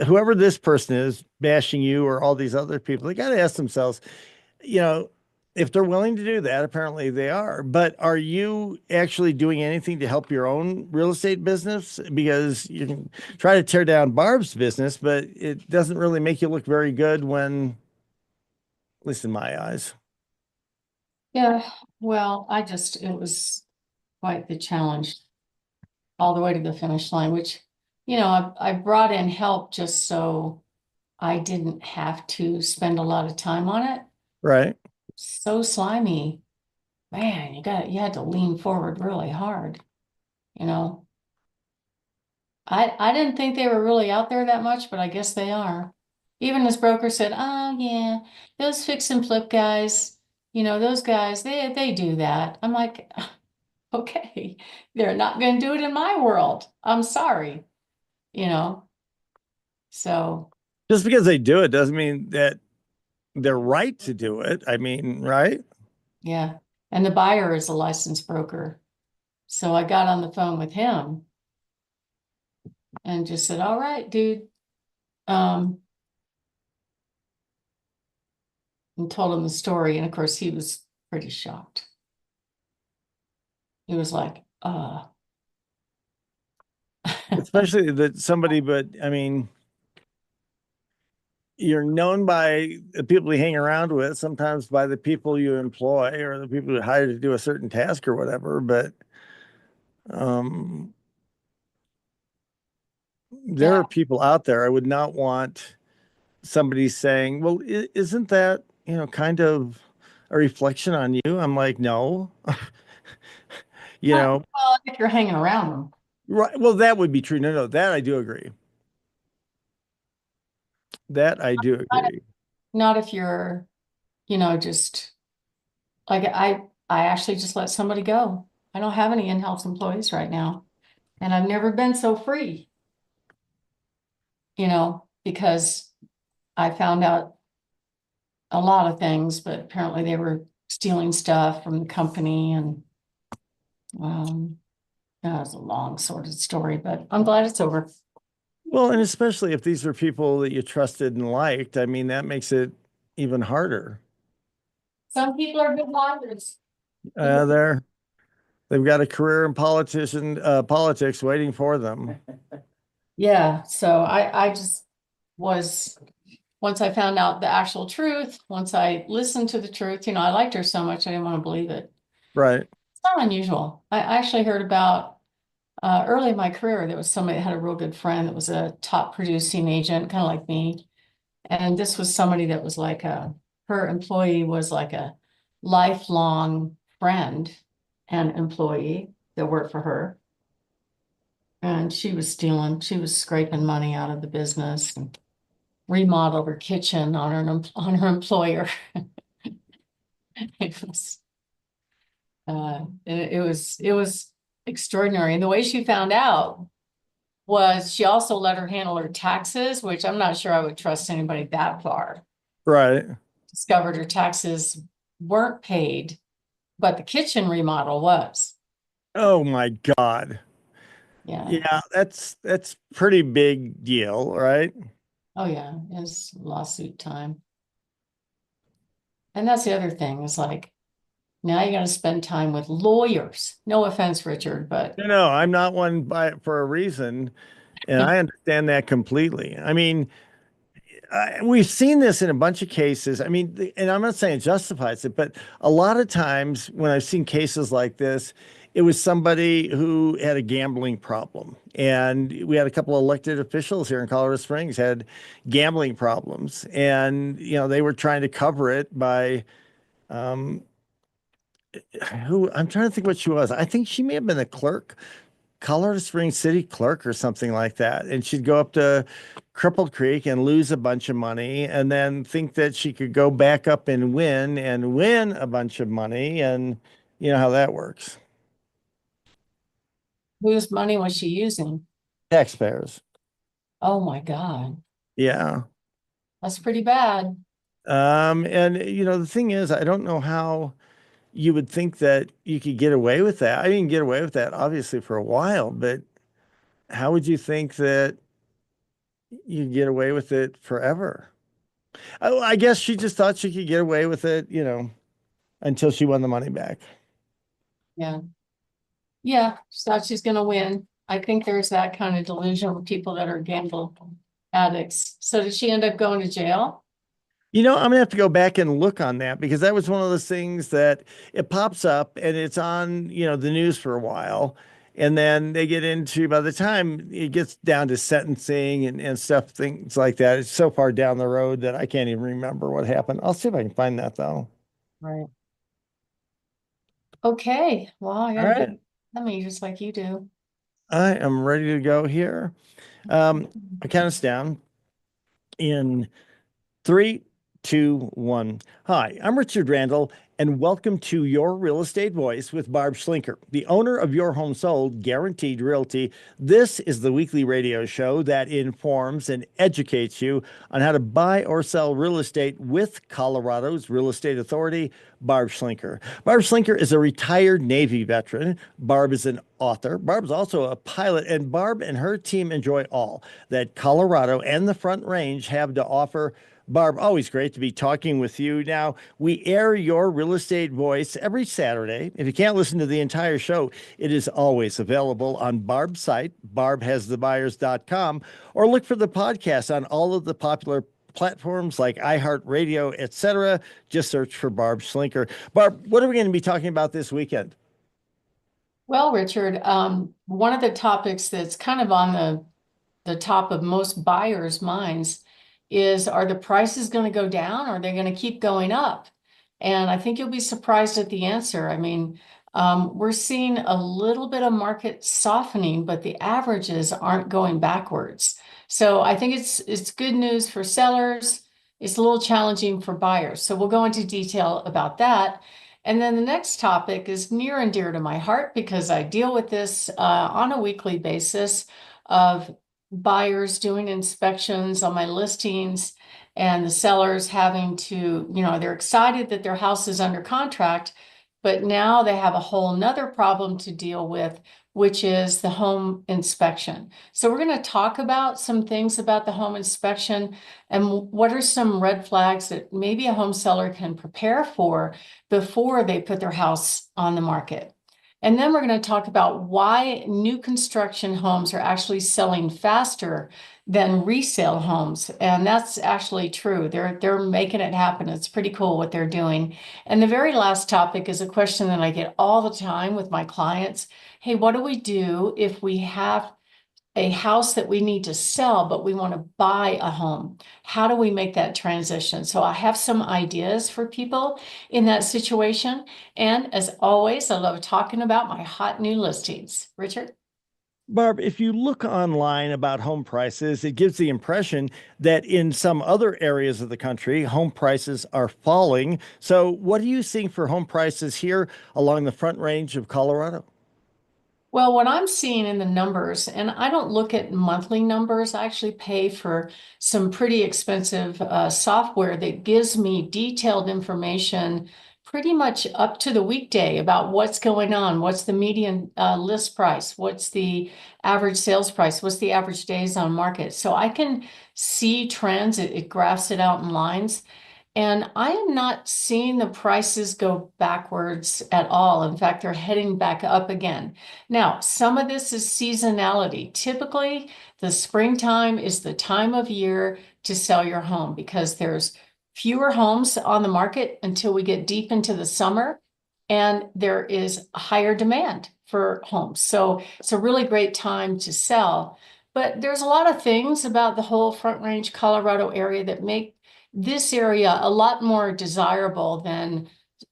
whoever this person is bashing you or all these other people, they got to ask themselves, you know, if they're willing to do that, apparently they are. But are you actually doing anything to help your own real estate business? Because you can try to tear down Barb's business, but it doesn't really make you look very good when, at least in my eyes. Yeah, well, it was quite the challenge all the way to the finish line, which, I brought in help just so I didn't have to spend a lot of time on it. Right. So slimy, man, you had to lean forward really hard, you know. I didn't think they were really out there that much, but I guess they are. Even this broker said, "Oh yeah, those fix and flip guys, those guys, they do that." I'm like, okay, they're not going to do it in my world. I'm sorry, you know. So Just because they do it doesn't mean that they're right to do it. I mean, right? yeah, and the buyer is a licensed broker. So I got on the phone with him and just said, "All right, dude," um, and told him the story. And of course, he was pretty shocked. He was like, Especially that somebody, but I mean, you're known by the people you hang around with, sometimes by the people you employ or the people you hire to do a certain task or whatever. But um, there yeah, are people out there I would not want somebody saying, "Well, isn't that, kind of a reflection on you?" I'm like, "No." You know, well, if you're hanging around them, right. Well, that would be true. No, no, that I do agree. That I do not, agree. not if you're, just like I actually just let somebody go. I don't have any in-house employees right now. And I've never been so free, because I found out a lot of things, but apparently they were stealing stuff from the company and um that was a long sordid story, but I'm glad it's over. Well, and especially if these are people that you trusted and liked, I mean, that makes it even harder. Some people are good liars. They've got a career in politics waiting for them. Yeah, so I just was once I found out the actual truth, once I listened to the truth, I liked her so much I didn't want to believe it. Right. It's not unusual. I actually heard about early in my career, there was somebody that had a real good friend that was a top producing agent, kind of like me. And this was somebody that was like her employee was like a lifelong friend and employee that worked for her. And she was stealing, she was scraping money out of the business and remodeled her kitchen on her employer. It was it was extraordinary. And the way she found out was she also let her handle her taxes, which I'm not sure I would trust anybody that far. Right. Discovered her taxes weren't paid, but the kitchen remodel was. Oh my God. Yeah. Yeah, that's pretty big deal, right? Oh yeah. It's lawsuit time. And that's the other thing is like now you got to spend time with lawyers. No offense, Richard, but No, I'm not one by for a reason, and I understand that completely. I mean, we've seen this in a bunch of cases. I mean, and I'm not saying it justifies it, but a lot of times when I've seen cases like this, it was somebody who had a gambling problem. And we had a couple of elected officials here in Colorado Springs had gambling problems. And, they were trying to cover it by um, who I'm trying to think what she was. I think she may have been the clerk, Colorado Springs city clerk or something like that. And she'd go up to Cripple Creek and lose a bunch of money and then think that she could go back up and win a bunch of money. And you know how that works. whose money was she using? Taxpayers. Oh my God. Yeah. That's pretty bad. And the thing is, I don't know how you would think that you could get away with that. I didn't get away with that obviously for a while, but how would you think that you get away with it forever. I guess she just thought she could get away with it, until she won the money back. Yeah. Yeah, she thought she's gonna win. I think there's that kind of delusion with people that are gamble addicts. So did she end up going to jail? I'm gonna have to go back and look on that because that was one of those things that it pops up and it's on, the news for a while. And then they get into, by the time it gets down to sentencing and stuff, things like that, it's so far down the road that I can't even remember what happened. I'll see if I can find that though. Right. Okay, well, I All gotta get right. me just like you do. I am ready to go here. I count us down in three, two, one. Hi, I'm Richard Randall, and welcome to Your Real Estate Voice with Barb Schlinker, the owner of Your Home Sold Guaranteed Realty. This is the weekly radio show that informs and educates you on how to buy or sell real estate with Colorado's Real Estate Authority, Barb Schlinker. Barb Schlinker is a retired Navy veteran. Barb is an author. Barb's also a pilot, and Barb and her team enjoy all that Colorado and the Front Range have to offer. Barb, always great to be talking with you. Now, we air Your Real Estate Voice every Saturday. If you can't listen to the entire show, it is always available on Barb's site, barbhasthebuyers.com, or look for the podcast on all of the popular platforms like iHeartRadio, etc. Just search for Barb Schlinker. Barb, what are we going to be talking about this weekend? Well, Richard, one of the topics that's kind of on the top of most buyers' minds is, are the prices going to go down or are they going to keep going up? And I think you'll be surprised at the answer. I mean, we're seeing a little bit of market softening, but the averages aren't going backwards. So I think it's good news for sellers. It's a little challenging for buyers. So we'll go into detail about that. And then the next topic is near and dear to my heart because I deal with this on a weekly basis of buyers doing inspections on my listings and the sellers having to, they're excited that their house is under contract, but now they have a whole nother problem to deal with, which is the home inspection. So we're going to talk about some things about the home inspection and what are some red flags that maybe a home seller can prepare for before they put their house on the market. And then we're going to talk about why new construction homes are actually selling faster than resale homes. And that's actually true. They're making it happen. It's pretty cool what they're doing. And the very last topic is a question that I get all the time with my clients. Hey, what do we do if we have a house that we need to sell, but we want to buy a home? How do we make that transition? So I have some ideas for people in that situation. And as always, I love talking about my hot new listings. Richard? Barb, if you look online about home prices, it gives the impression that in some other areas of the country, home prices are falling. So, what are you seeing for home prices here along the Front Range of Colorado? Well, what I'm seeing in the numbers, and I don't look at monthly numbers, I actually pay for some pretty expensive software that gives me detailed information pretty much up to the weekday about what's going on, what's the median list price, what's the average sales price, what's the average days on market. So I can see trends, it graphs it out in lines. And I am not seeing the prices go backwards at all. In fact, they're heading back up again. Now, some of this is seasonality. Typically, the springtime is the time of year to sell your home because there's fewer homes on the market until we get deep into the summer, and there is higher demand for homes. So it's a really great time to sell. But there's a lot of things about the whole Front Range Colorado area that make this area a lot more desirable than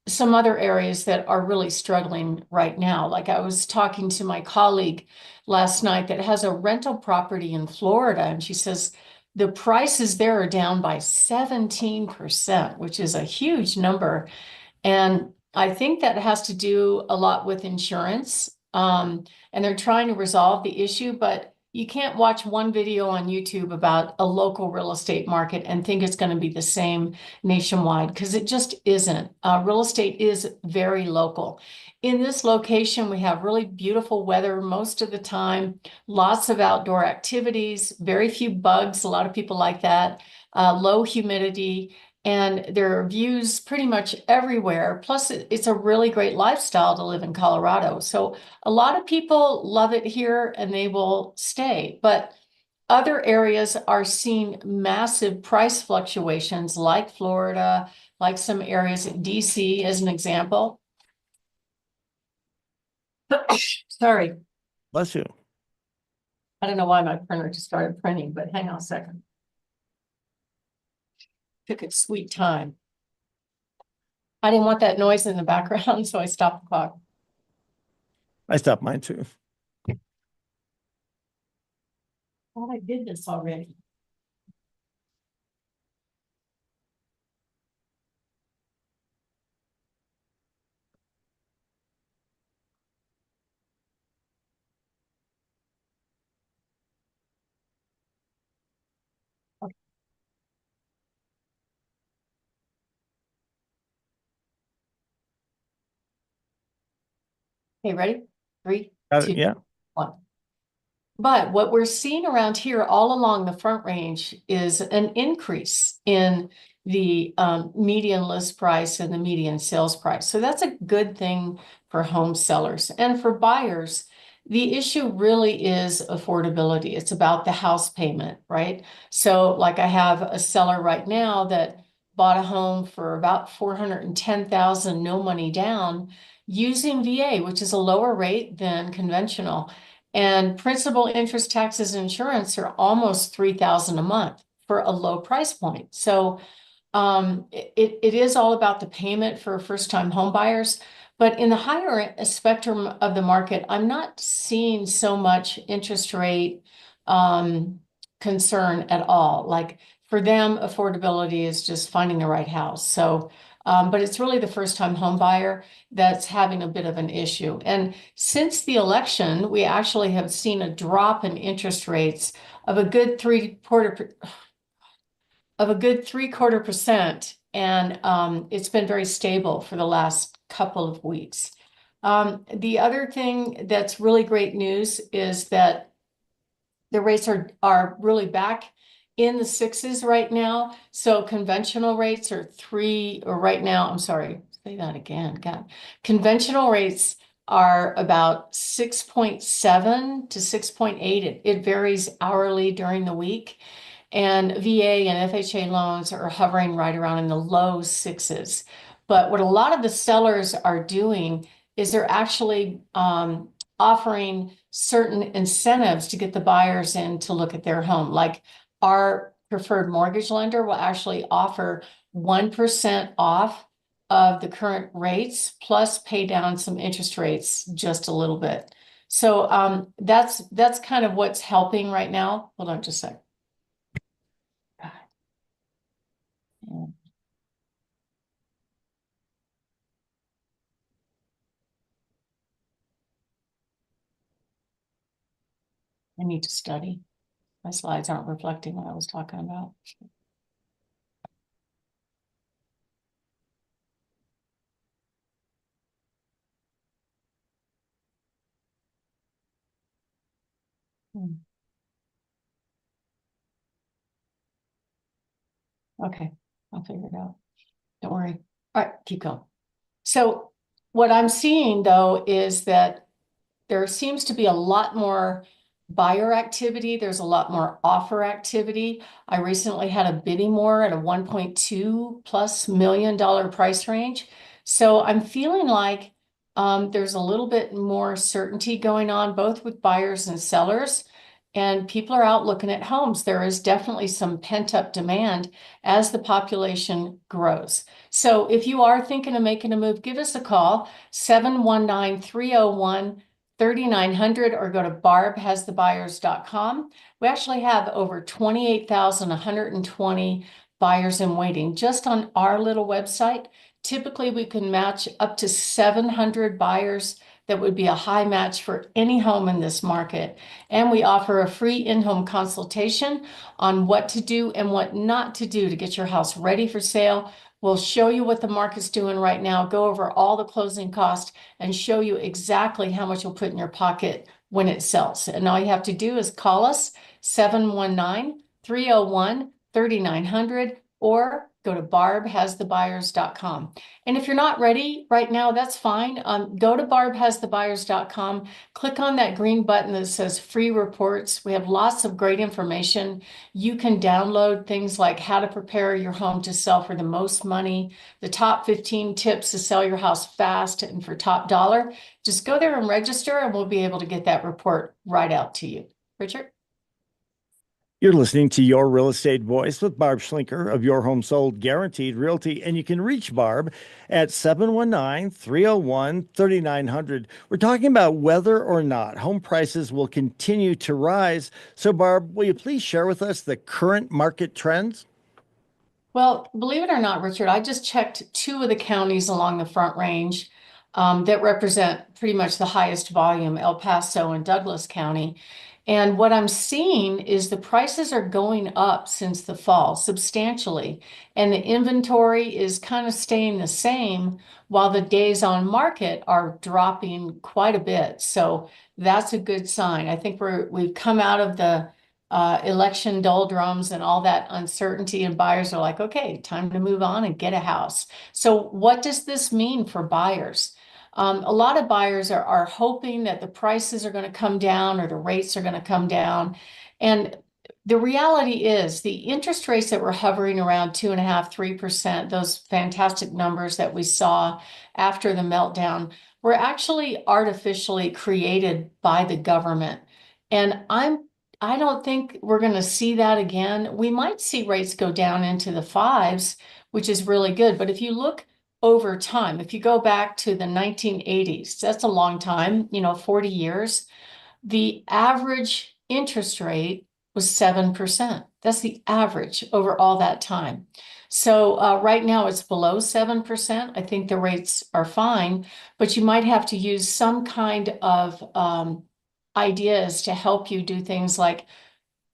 some other areas that are really struggling right now. Like I was talking to my colleague last night that has a rental property in Florida, and she says the prices there are down by 17%, which is a huge number. And I think that has to do a lot with insurance. And they're trying to resolve the issue, but you can't watch one video on YouTube about a local real estate market and think it's going to be the same nationwide, because it just isn't. Real estate is very local. In this location, we have really beautiful weather most of the time, lots of outdoor activities, very few bugs. A lot of people like that. Low humidity, and there are views pretty much everywhere. Plus, it's a really great lifestyle to live in Colorado. So a lot of people love it here and they will stay, but other areas are seeing massive price fluctuations, like Florida, like some areas in DC as an example. Sorry, Bless you. I don't know why my printer just started printing, but hang on a second. Took its sweet time. I didn't want that noise in the background, so I stopped the clock. I stopped mine too. Thought I did this already. Okay, ready? Three, two, Yeah. one. But what we're seeing around here all along the Front Range is an increase in the median list price and the median sales price. So that's a good thing for home sellers. And for buyers, the issue really is affordability. It's about the house payment, right? So like I have a seller right now that bought a home for about $410,000, no money down, using VA, which is a lower rate than conventional. And principal, interest, taxes, and insurance are almost $3,000 a month for a low price point. So it is all about the payment for first-time home buyers. But in the higher spectrum of the market, I'm not seeing so much interest rate concern at all. Like for them, affordability is just finding the right house. So, but it's really the first-time home buyer that's having a bit of an issue. And since the election, we actually have seen a drop in interest rates of a good three-quarter percent. And it's been very stable for the last couple of weeks. The other thing that's really great news is that the rates are really back in the sixes right now. So conventional rates are right now, I'm sorry, say that again, God. Conventional rates are about 6.7 to 6.8. It varies hourly during the week. And VA and FHA loans are hovering right around in the low sixes. But what a lot of the sellers are doing is they're actually offering certain incentives to get the buyers in to look at their home. Like our preferred mortgage lender will actually offer 1% off of the current rates, plus pay down some interest rates just a little bit. So that's kind of what's helping right now. Hold on just a sec. Yeah. I need to study. My slides aren't reflecting what I was talking about. Okay, I'll figure it out. Don't worry. All right, keep going. So what I'm seeing though is that there seems to be a lot more buyer activity. There's a lot more offer activity. I recently had a bidding war at a 1.2 plus million dollar price range. So I'm feeling like there's a little bit more certainty going on both with buyers and sellers. And people are out looking at homes. There is definitely some pent-up demand as the population grows. So if you are thinking of making a move, give us a call, 719-301-3900, or go to barbhasthebuyers.com. We actually have over 28,120 buyers in waiting just on our little website. Typically, we can match up to 700 buyers that would be a high match for any home in this market. And we offer a free in-home consultation on what to do and what not to do to get your house ready for sale. We'll show you what the market's doing right now, go over all the closing costs, and show you exactly how much you'll put in your pocket when it sells. And all you have to do is call us 719-301-3900 or go to barbhasthebuyers.com. And if you're not ready right now, that's fine. Go to barbhasthebuyers.com, click on that green button that says free reports. We have lots of great information. You can download things like how to prepare your home to sell for the most money, the top 15 tips to sell your house fast and for top dollar. Just go there and register, and we'll be able to get that report right out to you. Richard? You're listening to Your Real Estate Voice with Barb Schlinker of Your Home Sold Guaranteed Realty, and you can reach Barb at 719-301-3900. We're talking about whether or not home prices will continue to rise. So, Barb, will you please share with us the current market trends? Well, believe it or not, Richard, I just checked two of the counties along the Front Range that represent pretty much the highest volume, El Paso and Douglas County. And what I'm seeing is the prices are going up since the fall substantially, and the inventory is kind of staying the same while the days on market are dropping quite a bit. So that's a good sign. I think we've come out of the election doldrums and all that uncertainty, and buyers are like, okay, time to move on and get a house. So what does this mean for buyers? A lot of buyers are hoping that the prices are going to come down or the rates are going to come down. And the reality is the interest rates that were hovering around 2.5%, 3%, those fantastic numbers that we saw after the meltdown, were actually artificially created by the government. And I don't think we're going to see that again. We might see rates go down into the fives, which is really good. But if you look over time, if you go back to the 1980s, that's a long time, 40 years, the average interest rate was 7%. That's the average over all that time. So right now it's below 7%. I think the rates are fine, but you might have to use some kind of ideas to help you do things like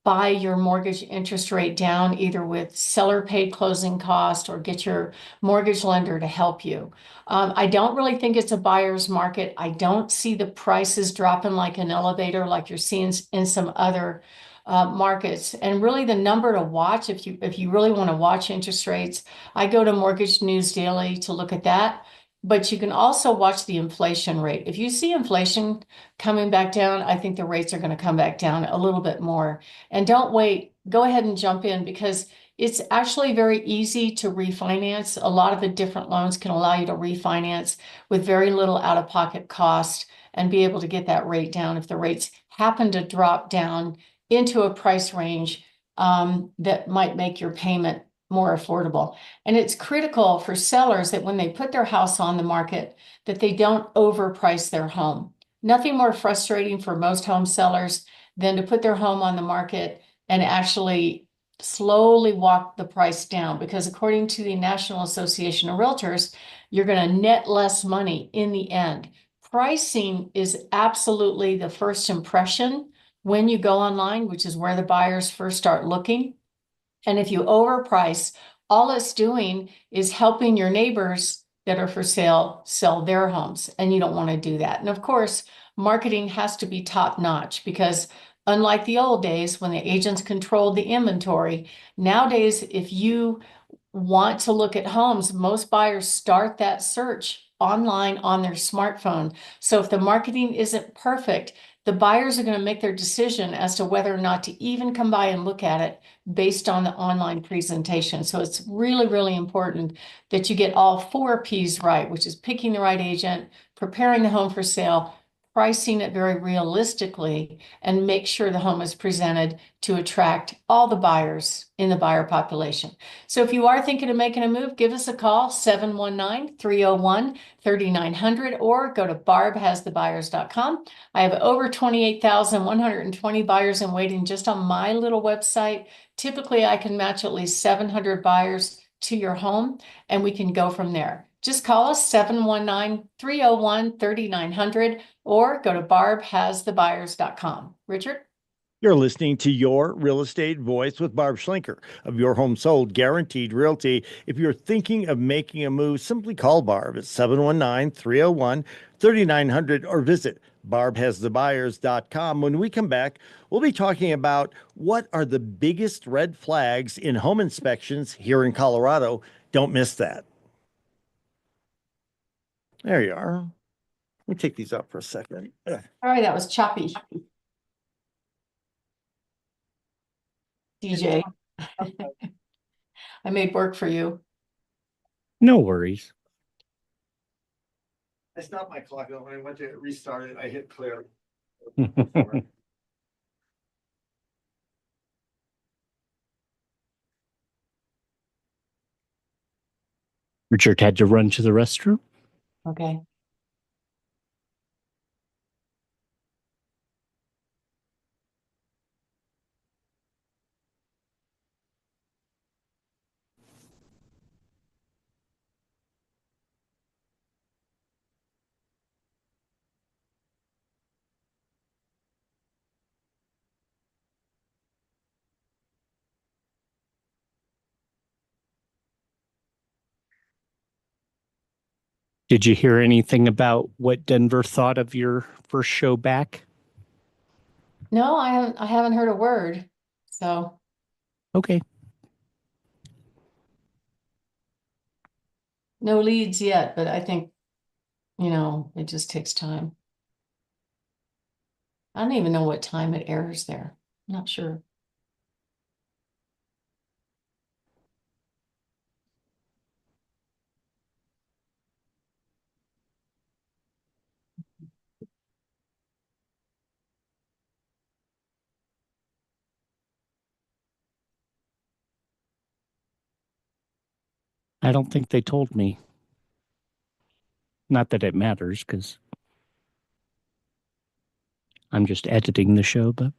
buy your mortgage interest rate down, either with seller paid closing cost or get your mortgage lender to help you. I don't really think it's a buyer's market. I don't see the prices dropping like an elevator like you're seeing in some other markets. And really the number to watch, if you really want to watch interest rates, I go to Mortgage News Daily to look at that. But you can also watch the inflation rate. If you see inflation coming back down, I think the rates are going to come back down a little bit more. And don't wait, go ahead and jump in, because it's actually very easy to refinance. A lot of the different loans can allow you to refinance with very little out-of-pocket cost and be able to get that rate down if the rates happen to drop down into a price range that might make your payment more affordable. And it's critical for sellers that when they put their house on the market, that they don't overprice their home. Nothing more frustrating for most home sellers than to put their home on the market and actually slowly walk the price down, because according to the National Association of Realtors, you're going to net less money in the end. Pricing is absolutely the first impression when you go online, which is where the buyers first start looking. And if you overprice, all it's doing is helping your neighbors that are for sale sell their homes, and you don't want to do that. And of course, marketing has to be top notch, because unlike the old days when the agents controlled the inventory, nowadays, if you want to look at homes, most buyers start that search online on their smartphone. So if the marketing isn't perfect, the buyers are going to make their decision as to whether or not to even come by and look at it based on the online presentation. So it's really, really important that you get all 4 P's right, which is picking the right agent, preparing the home for sale, pricing it very realistically, and make sure the home is presented to attract all the buyers in the buyer population. So if you are thinking of making a move, give us a call, 719-301-3900, or go to barbhasthebuyers.com. I have over 28,120 buyers in waiting just on my little website. Typically, I can match at least 700 buyers to your home, and we can go from there. Just call us 719-301-3900 or go to barbhasthebuyers.com. Richard? You're listening to Your Real Estate Voice with Barb Schlinker of Your Home Sold Guaranteed Realty. If you're thinking of making a move, simply call Barb at 719-301-3900 or visit barbhasthebuyers.com. When we come back, we'll be talking about what are the biggest red flags in home inspections here in Colorado. Don't miss that. There you are. Let me take these out for a second. All right, that was choppy. DJ, I made work for you. No worries. I stopped my clock when I went to restart it. I hit clear. Richard had to run to the restroom. Okay. Did you hear anything about what Denver thought of your first show back? No, I haven't heard a word. So Okay. no leads yet, but I think, it just takes time. I don't even know what time it airs there. I'm not sure. I don't think they told me. Not that it matters, because I'm just editing the show, but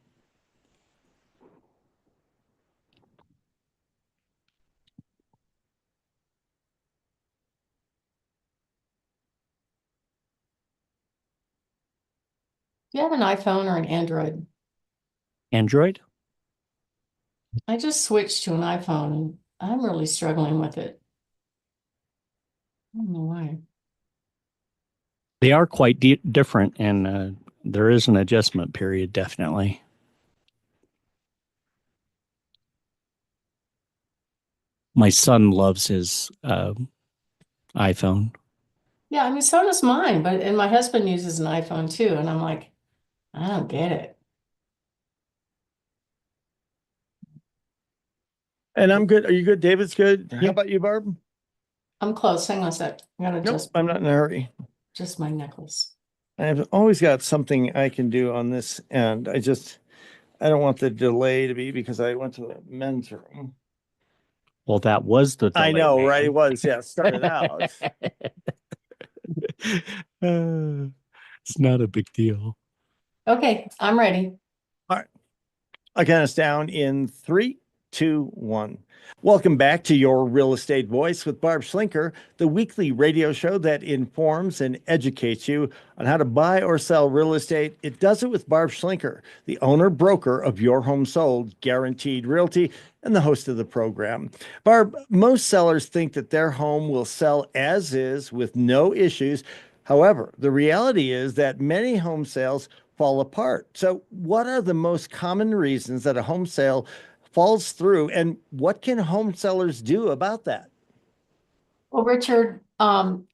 Do you have an iPhone or an Android? Android? I just switched to an iPhone and I'm really struggling with it. I don't know why. They are quite different, and there is an adjustment period, definitely. My son loves his iPhone. Yeah, I mean, so does mine, and my husband uses an iPhone too, and I'm like, I don't get it. And I'm good. Are you good? David's good. How Yeah. about you, Barb? I'm close. Hang on a sec. I gotta Nope, I'm not in a hurry. just my necklace. I've always got something I can do on this end. I don't want the delay to be because I went to the men's room. Well, that was the delay. I know, man. right? It was, yeah, it started out. It's not a big deal. Okay, I'm ready. All right. I count us down in 3, 2, 1. Welcome back to Your Real Estate Voice with Barb Schlinker, the weekly radio show that informs and educates you on how to buy or sell real estate. It does it with Barb Schlinker, the owner broker of Your Home Sold Guaranteed Realty and the host of the program. Barb, most sellers think that their home will sell as is with no issues. However, the reality is that many home sales fall apart. So, what are the most common reasons that a home sale falls through, and what can home sellers do about that? Well, Richard,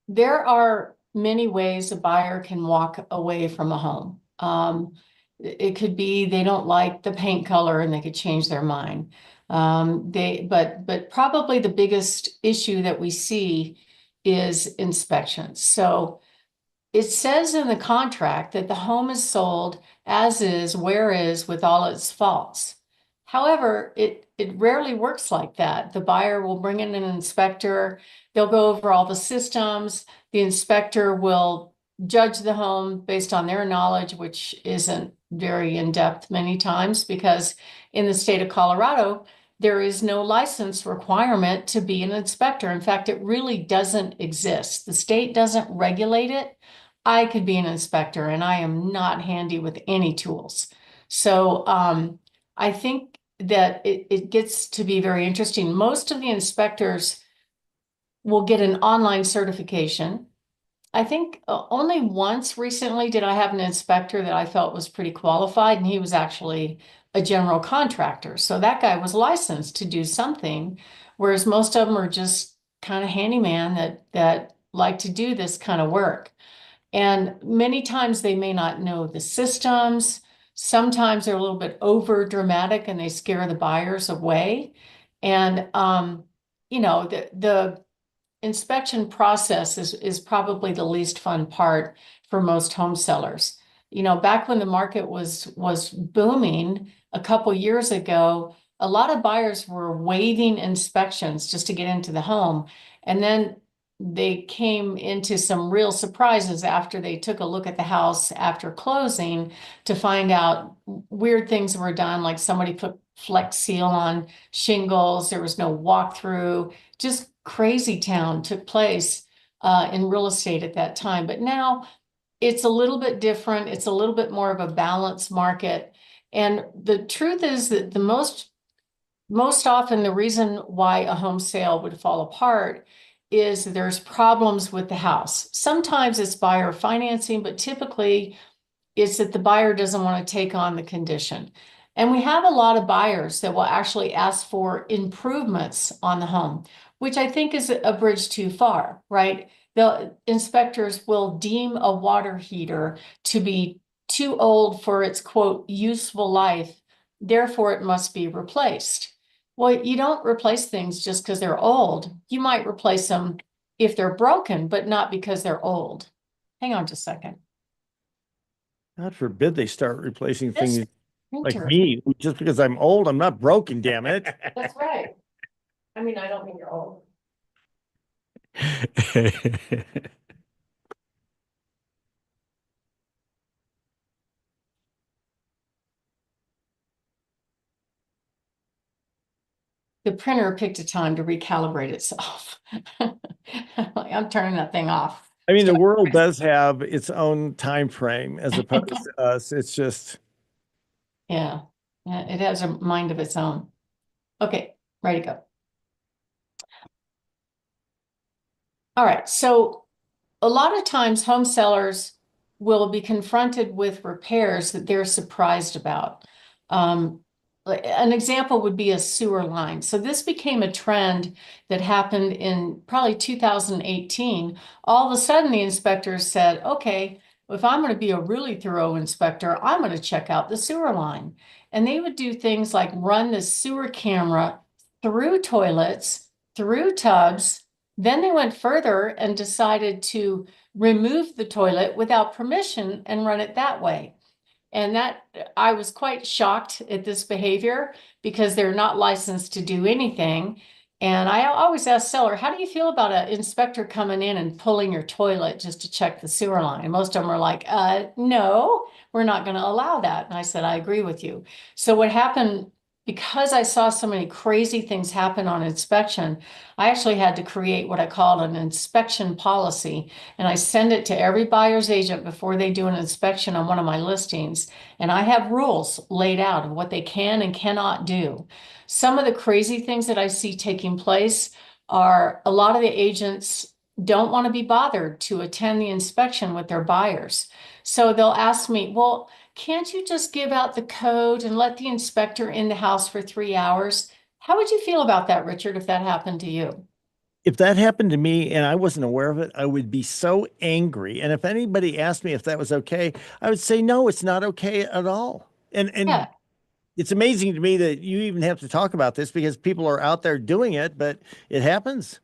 there are many ways a buyer can walk away from a home. It could be they don't like the paint color and they could change their mind. But probably the biggest issue that we see is inspections. So it says in the contract that the home is sold as is, where is, with all its faults. However, it rarely works like that. The buyer will bring in an inspector, they'll go over all the systems, the inspector will judge the home based on their knowledge, which isn't very in-depth many times, because in the state of Colorado, there is no license requirement to be an inspector. In fact, it really doesn't exist. The state doesn't regulate it. I could be an inspector, and I am not handy with any tools. So I think that it gets to be very interesting. Most of the inspectors will get an online certification. I think only once recently did I have an inspector that I felt was pretty qualified, and he was actually a general contractor. So that guy was licensed to do something, whereas most of them are just kind of handyman that like to do this kind of work. And many times they may not know the systems. Sometimes they're a little bit over dramatic and they scare the buyers away. And the inspection process is probably the least fun part for most home sellers. Back when the market was booming a couple years ago, a lot of buyers were waiving inspections just to get into the home. And then they came into some real surprises after they took a look at the house after closing to find out weird things were done, like somebody put Flex Seal on shingles, there was no walkthrough, just crazy town took place in real estate at that time. But now it's a little bit different. It's a little bit more of a balanced market. And the truth is that the most often the reason why a home sale would fall apart is there's problems with the house. Sometimes it's buyer financing, but typically it's that the buyer doesn't want to take on the condition. And we have a lot of buyers that will actually ask for improvements on the home, which I think is a bridge too far, right? The inspectors will deem a water heater to be too old for its quote useful life, therefore it must be replaced. Well, you don't replace things just because they're old. You might replace them if they're broken, but not because they're old. Hang on just a second. God forbid they start replacing This things like printer. me. Just because I'm old, I'm not broken, damn it. That's right. I mean, I don't mean you're old. The printer picked a time to recalibrate itself. I'm turning that thing off. I mean, the world does have its own time frame as opposed to us. It's just Yeah, it has a mind of its own. Okay, ready to go. All right, so a lot of times home sellers will be confronted with repairs that they're surprised about. An example would be a sewer line. So this became a trend that happened in probably 2018. All of a sudden, the inspectors said, okay, if I'm going to be a really thorough inspector, I'm going to check out the sewer line. And they would do things like run the sewer camera through toilets, through tubs. Then they went further and decided to remove the toilet without permission and run it that way. And that I was quite shocked at this behavior because they're not licensed to do anything. And I always ask seller, how do you feel about an inspector coming in and pulling your toilet just to check the sewer line? And most of them are like, no, we're not going to allow that. And I said, I agree with you. So what happened, because I saw so many crazy things happen on inspection, I actually had to create what I called an inspection policy. And I send it to every buyer's agent before they do an inspection on one of my listings. And I have rules laid out of what they can and cannot do. Some of the crazy things that I see taking place are a lot of the agents don't want to be bothered to attend the inspection with their buyers. So they'll ask me, well, can't you just give out the code and let the inspector in the house for 3 hours? How would you feel about that, Richard, if that happened to you? if that happened to me and I wasn't aware of it, I would be so angry. And if anybody asked me if that was okay, I would say, no, it's not okay at all. And Yeah. it's amazing to me that you even have to talk about this because people are out there doing it, but it happens.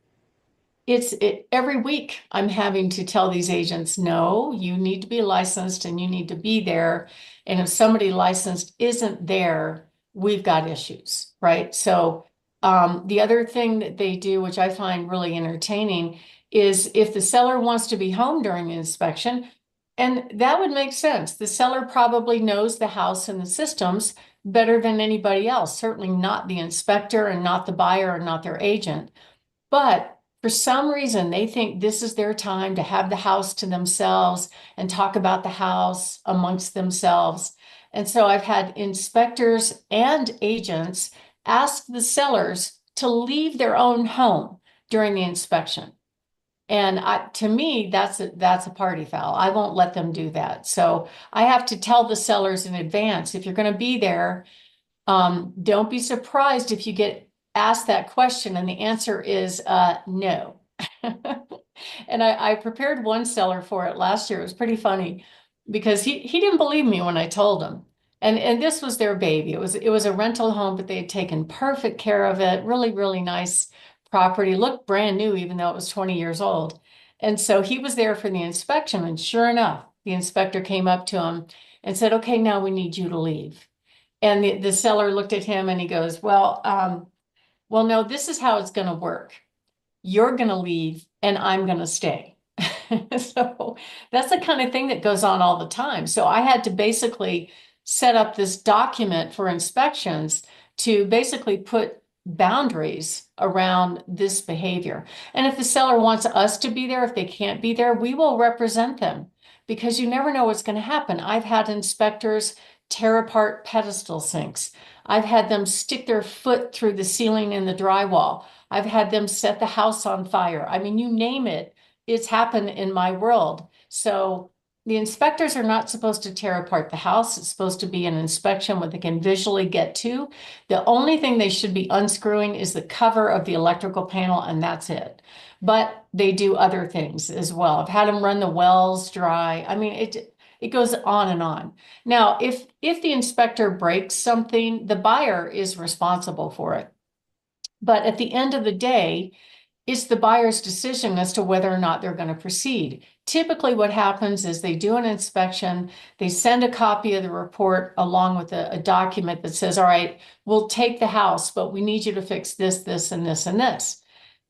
Every week I'm having to tell these agents, no, you need to be licensed and you need to be there. And if somebody licensed isn't there, we've got issues, right? So the other thing that they do, which I find really entertaining, is if the seller wants to be home during the inspection, and that would make sense. The seller probably knows the house and the systems. better than anybody else, certainly not the inspector and not the buyer and not their agent. But for some reason, they think this is their time to have the house to themselves and talk about the house amongst themselves. And so I've had inspectors and agents ask the sellers to leave their own home during the inspection. And to me, that's a party foul. I won't let them do that. So I have to tell the sellers in advance, if you're going to be there, don't be surprised if you get asked that question and the answer is no. And I prepared one seller for it last year. It was pretty funny because he didn't believe me when I told him. And this was their baby. It was a rental home, but they had taken perfect care of it. Really, really nice property. Looked brand new, even though it was 20 years old. And so he was there for the inspection. And sure enough, the inspector came up to him and said, "Okay, now we need you to leave." And the seller looked at him and he goes, well, no, this is how it's going to work. You're going to leave and I'm going to stay. So that's the kind of thing that goes on all the time. So I had to basically set up this document for inspections to basically put boundaries around this behavior. And if the seller wants us to be there, if they can't be there, we will represent them, because you never know what's going to happen. I've had inspectors tear apart pedestal sinks. I've had them stick their foot through the ceiling in the drywall. I've had them set the house on fire. I mean, you name it, it's happened in my world. So the inspectors are not supposed to tear apart the house. It's supposed to be an inspection where they can visually get to. The only thing they should be unscrewing is the cover of the electrical panel, and that's it. But they do other things as well. I've had them run the wells dry. I mean, it goes on and on. Now, if the inspector breaks something, the buyer is responsible for it. But at the end of the day, it's the buyer's decision as to whether or not they're going to proceed. Typically, what happens is they do an inspection, they send a copy of the report along with a document that says, all right, we'll take the house, but we need you to fix this, this, and this, and this.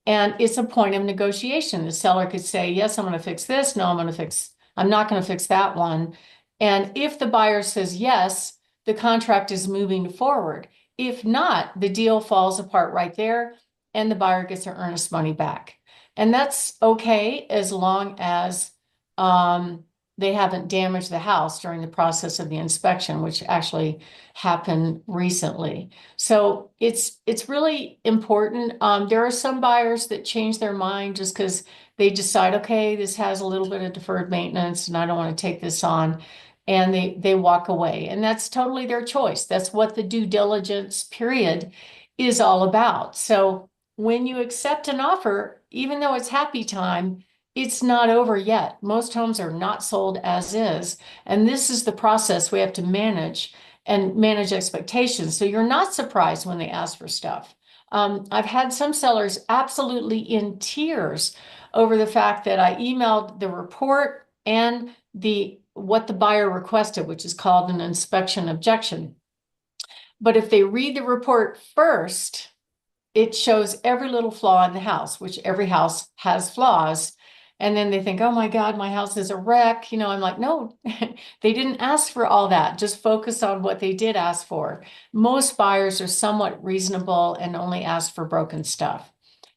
And it's a point of negotiation. The seller could say, yes, I'm going to fix this. No, I'm not going to fix that one. And if the buyer says yes, the contract is moving forward. If not, the deal falls apart right there and the buyer gets their earnest money back. And that's okay as long as they haven't damaged the house during the process of the inspection, which actually happened recently. So it's really important. There are some buyers that change their mind just because they decide, okay, this has a little bit of deferred maintenance and I don't want to take this on. And they walk away. And that's totally their choice. That's what the due diligence period is all about. So when you accept an offer, even though it's happy time, it's not over yet. Most homes are not sold as is. And this is the process we have to manage and manage expectations. So you're not surprised when they ask for stuff. I've had some sellers absolutely in tears over the fact that I emailed the report and what the buyer requested, which is called an inspection objection. But if they read the report first, it shows every little flaw in the house, which every house has flaws. And then they think, oh my God, my house is a wreck. I'm like, no, they didn't ask for all that. Just focus on what they did ask for. Most buyers are somewhat reasonable and only ask for broken stuff.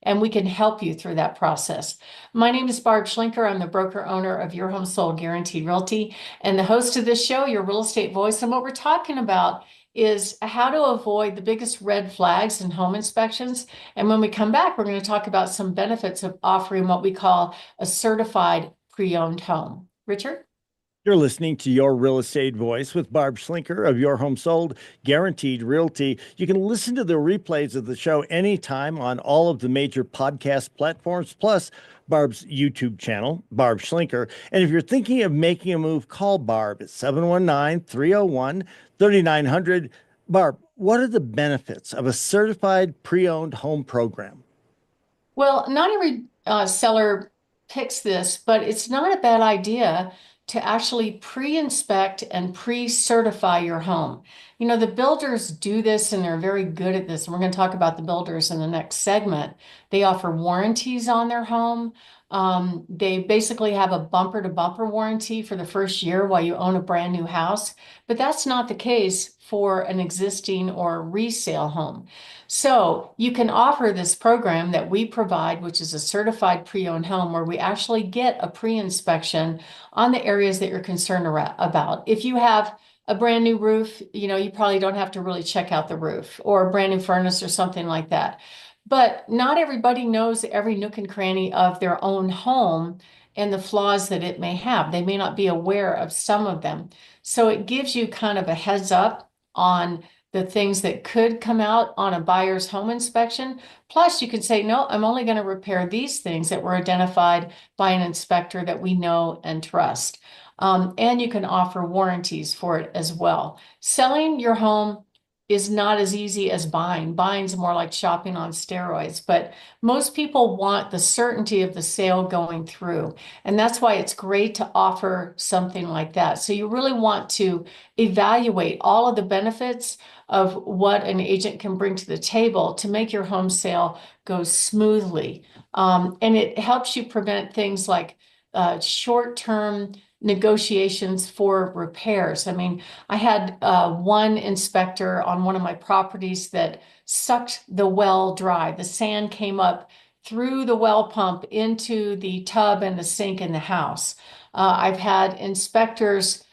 And we can help you through that process. My name is Barb Schlinker. I'm the broker owner of Your Home Sold Guaranteed Realty and the host of this show, Your Real Estate Voice. And what we're talking about is how to avoid the biggest red flags in home inspections. And when we come back, we're going to talk about some benefits of offering what we call a certified pre-owned home. Richard? You're listening to Your Real Estate Voice with Barb Schlinker of Your Home Sold Guaranteed Realty. You can listen to the replays of the show anytime on all of the major podcast platforms, plus Barb's YouTube channel, Barb Schlinker. And if you're thinking of making a move, call Barb at 719-301-3900. Barb, what are the benefits of a certified pre-owned home program? Well, not every seller picks this, but it's not a bad idea to actually pre-inspect and pre-certify your home. The builders do this and they're very good at this. And we're going to talk about the builders in the next segment. They offer warranties on their home. They basically have a bumper to bumper warranty for the first year while you own a brand new house. But that's not the case for an existing or resale home. So you can offer this program that we provide, which is a certified pre-owned home, where we actually get a pre-inspection on the areas that you're concerned about. If you have a brand new roof, you probably don't have to really check out the roof, or a brand new furnace or something like that. But not everybody knows every nook and cranny of their own home and the flaws that it may have. They may not be aware of some of them. So it gives you kind of a heads up on the things that could come out on a buyer's home inspection. Plus, you can say, no, I'm only going to repair these things that were identified by an inspector that we know and trust. And you can offer warranties for it as well. Selling your home is not as easy as buying. Buying's more like shopping on steroids, but most people want the certainty of the sale going through. And that's why it's great to offer something like that. So you really want to evaluate all of the benefits of what an agent can bring to the table to make your home sale go smoothly. And it helps you prevent things like short-term negotiations for repairs. I mean, I had one inspector on one of my properties that sucked the well dry. The sand came up through the well pump into the tub and the sink in the house. I've had inspectors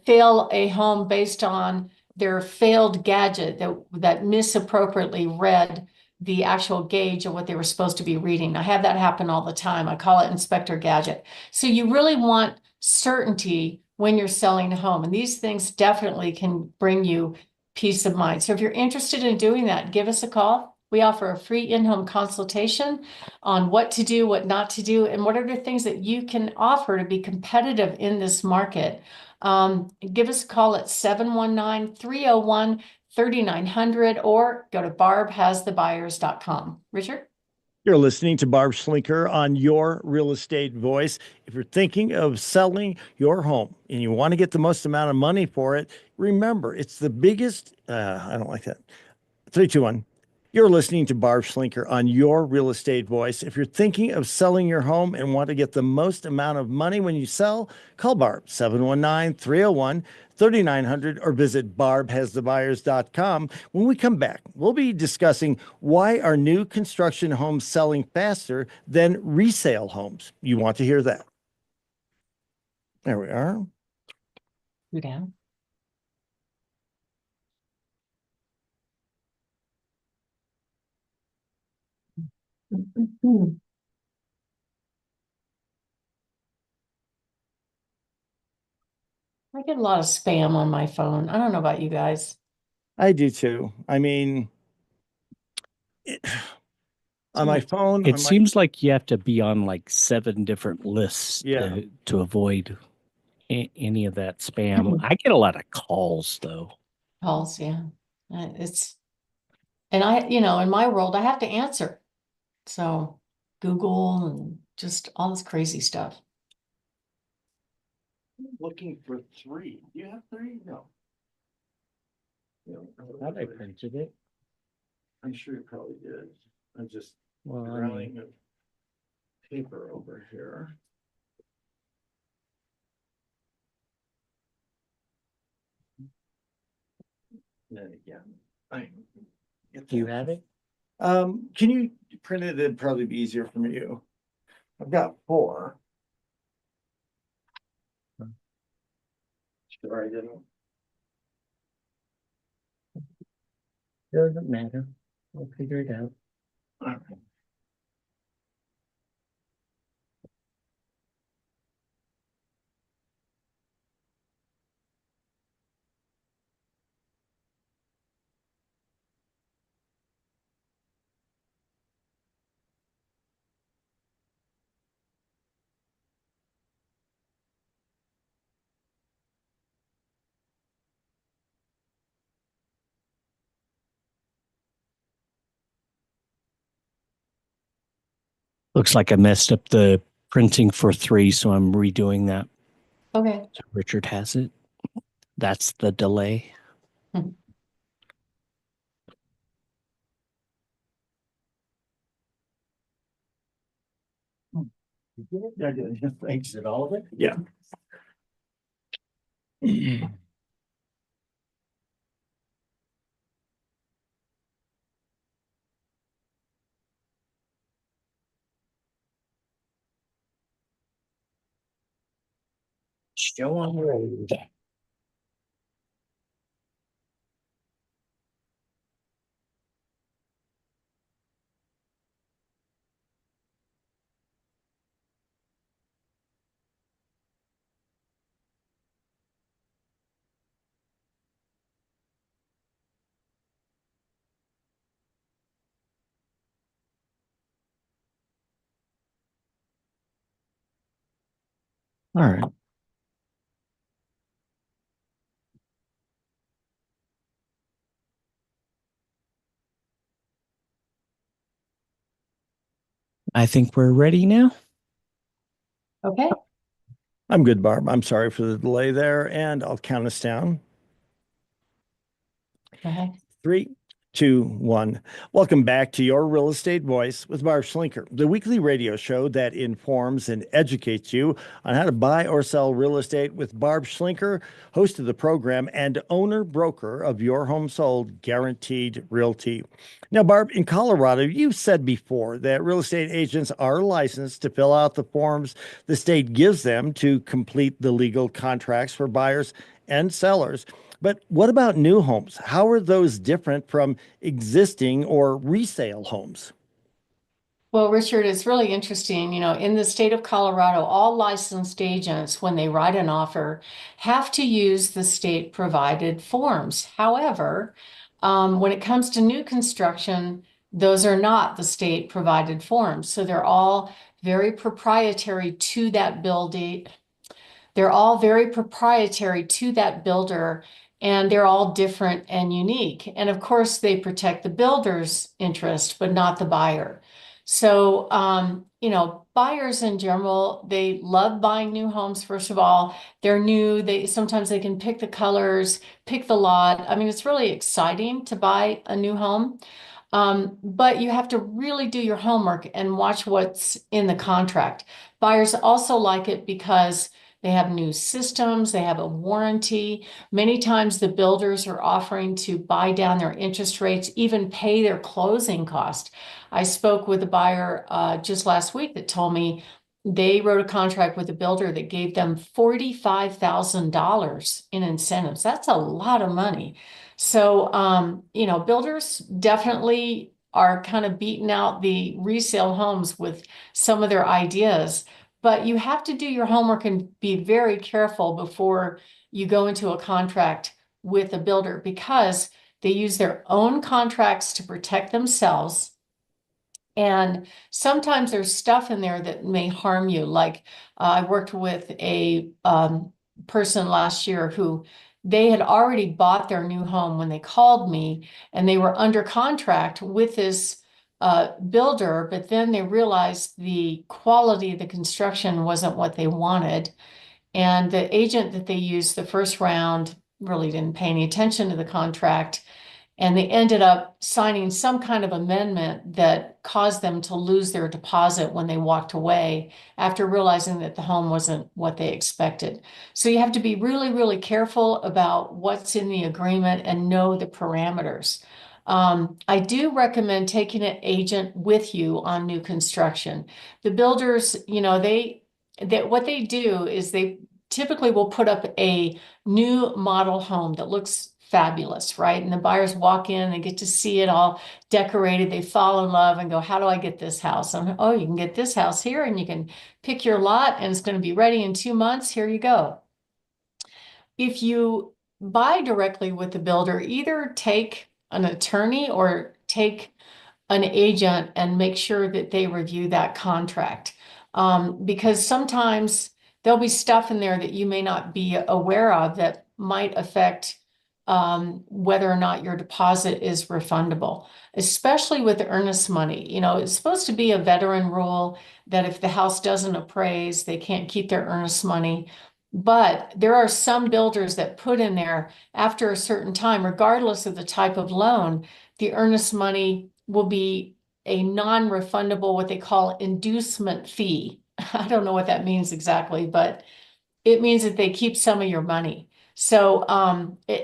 fail a home based on their failed gadget that misappropriately read the actual gauge of what they were supposed to be reading. I have that happen all the time. I call it Inspector Gadget. So you really want certainty when you're selling a home. And these things definitely can bring you peace of mind. So if you're interested in doing that, give us a call. We offer a free in-home consultation on what to do, what not to do, and what are the things that you can offer to be competitive in this market. Give us a call at 719-301-3900 or go to barbhasthebuyers.com. Richard? You're listening to Barb Schlinker on Your Real Estate Voice. If you're thinking of selling your home and you want to get the most amount of money for it, remember, it's the biggest, I don't like that. 3, 2, 1. You're listening to Barb Schlinker on Your Real Estate Voice. If you're thinking of selling your home and want to get the most amount of money when you sell, call Barb 719-301-3900 or visit barbhasthebuyers.com. When we come back, we'll be discussing why are new construction homes selling faster than resale homes. You want to hear that. There we are. Go down. I get a lot of spam on my phone. I don't know about you guys. I do too. I mean, on my phone, It seems like you have to be on like 7 different lists Yeah. to avoid any of that spam. I get a lot of calls though. Calls, yeah. And in my world, I have to answer. So Google and just all this crazy stuff. looking for 3. Do you have 3? No. I thought I printed it. I'm sure you probably did. I'm just running a paper over here. Then again, do you have it? Can you print it? It'd probably be easier for you. I've got 4. Sure, I didn't. Doesn't matter. We'll figure it out. All right. Looks like I messed up the printing for 3, so I'm redoing that. Okay. So Richard has it. That's the delay. You did it? I did. Thanks. Did all of it? Yeah. Show on the road. All right. I think we're ready now. Okay, I'm good, Barb. I'm sorry for the delay there, and I'll count us down. go ahead. 3, 2, 1. Welcome back to Your Real Estate Voice with Barb Schlinker, the weekly radio show that informs and educates you on how to buy or sell real estate with Barb Schlinker, host of the program and owner broker of Your Home Sold Guaranteed Realty. Now, Barb, in Colorado, you've said before that real estate agents are licensed to fill out the forms the state gives them to complete the legal contracts for buyers and sellers. But what about new homes? How are those different from existing or resale homes? Well, Richard, it's really interesting. In the state of Colorado, all licensed agents, when they write an offer, have to use the state provided forms. However, when it comes to new construction, those are not the state provided forms. So they're all very proprietary to that building. They're all very proprietary to that builder, and they're all different and unique. And of course, they protect the builder's interest, but not the buyer. So, buyers in general, they love buying new homes. First of all, they're new. Sometimes they can pick the colors, pick the lot. I mean, it's really exciting to buy a new home. But you have to really do your homework and watch what's in the contract. Buyers also like it because they have new systems, they have a warranty. Many times the builders are offering to buy down their interest rates, even pay their closing cost. I spoke with a buyer just last week that told me they wrote a contract with a builder that gave them $45,000 in incentives. That's a lot of money. So, builders definitely are kind of beating out the resale homes with some of their ideas, but you have to do your homework and be very careful before you go into a contract with a builder because they use their own contracts to protect themselves. And sometimes there's stuff in there that may harm you. Like I worked with a person last year who they had already bought their new home when they called me, and they were under contract with this builder, but then they realized the quality of the construction wasn't what they wanted. And the agent that they used the first round really didn't pay any attention to the contract, and they ended up signing some kind of amendment that caused them to lose their deposit when they walked away after realizing that the home wasn't what they expected. So you have to be really, really careful about what's in the agreement and know the parameters. I do recommend taking an agent with you on new construction. The builders, what they do is they typically will put up a new model home that looks fabulous, right? And the buyers walk in, they get to see it all decorated, they fall in love and go, how do I get this house? Oh, you can get this house here and you can pick your lot and it's going to be ready in 2 months. Here you go. If you buy directly with the builder, either take an attorney or take an agent and make sure that they review that contract. Because sometimes there'll be stuff in there that you may not be aware of that might affect whether or not your deposit is refundable, especially with earnest money. It's supposed to be a veteran rule that if the house doesn't appraise, they can't keep their earnest money. But there are some builders that put in there after a certain time, regardless of the type of loan, the earnest money will be a non-refundable, what they call inducement fee. I don't know what that means exactly, but it means that they keep some of your money. So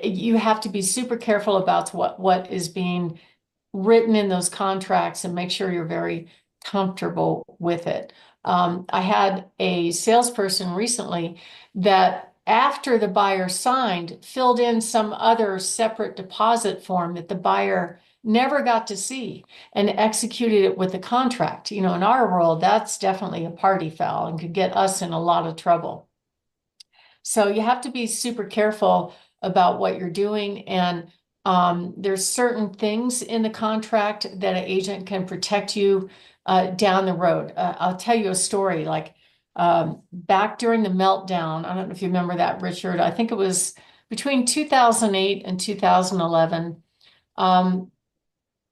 you have to be super careful about what is being written in those contracts and make sure you're very comfortable with it. I had a salesperson recently that after the buyer signed, filled in some other separate deposit form that the buyer never got to see and executed it with the contract. You know, in our world, that's definitely a party foul and could get us in a lot of trouble. So you have to be super careful about what you're doing. And there's certain things in the contract that an agent can protect you down the road. I'll tell you a story like back during the meltdown. I don't know if you remember that, Richard. I think it was between 2008 and 2011.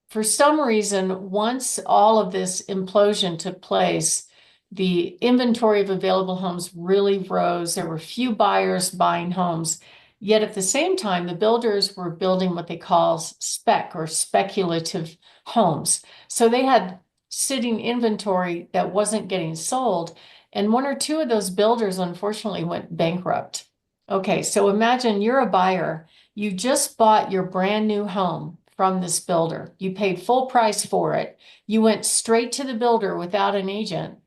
For some reason, once all of this implosion took place, the inventory of available homes really rose. There were few buyers buying homes. Yet at the same time, the builders were building what they call spec or speculative homes. So they had sitting inventory that wasn't getting sold. And one or two of those builders, unfortunately, went bankrupt. Okay, so imagine you're a buyer. You just bought your brand new home from this builder. You paid full price for it. You went straight to the builder without an agent.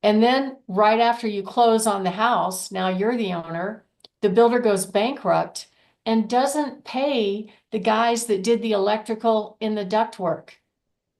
And then right after you close on the house, now you're the owner, the builder goes bankrupt and doesn't pay the guys that did the electrical in the ductwork.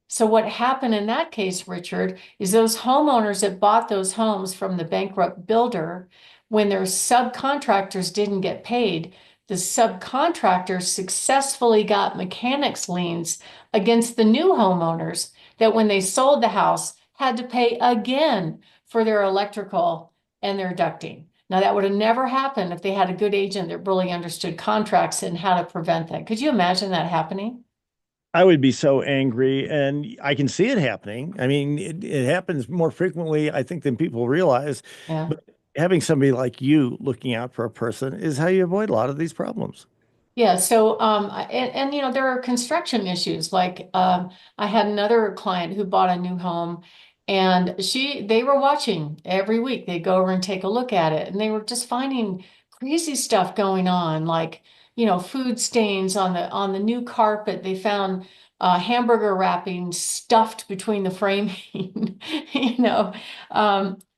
So what happened in that case, Richard, is those homeowners that bought those homes from the bankrupt builder, when their subcontractors didn't get paid, the subcontractors successfully got mechanics liens against the new homeowners that when they sold the house had to pay again for their electrical and their ducting. Now, that would have never happened if they had a good agent that really understood contracts and how to prevent that. Could you imagine that happening? I would be so angry, and I can see it happening. I mean, it happens more frequently, I think, than people realize. Yeah. But having somebody like you looking out for a person is how you avoid a lot of these problems. Yeah, so and you know there are construction issues. Like I had another client who bought a new home and they were watching every week. They'd go over and take a look at it and they were just finding crazy stuff going on, like you know, food stains on the new carpet. They found hamburger wrapping stuffed between the framing. You know,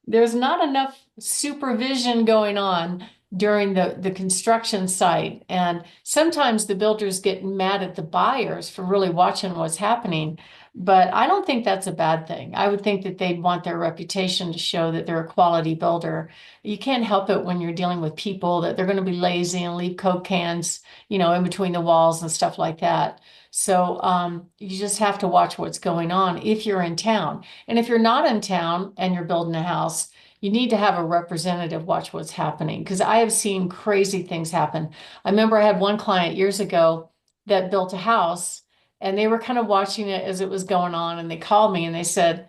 there's not enough supervision going on during the construction site. And sometimes the builders get mad at the buyers for really watching what's happening. But I don't think that's a bad thing. I would think that they'd want their reputation to show that they're a quality builder. You can't help it when you're dealing with people that they're going to be lazy and leave Coke cans, you know, in between the walls and stuff like that. So you just have to watch what's going on if you're in town. And if you're not in town and you're building a house, you need to have a representative watch what's happening because I have seen crazy things happen. I remember I had one client years ago that built a house and they were kind of watching it as it was going on. And they called me and they said,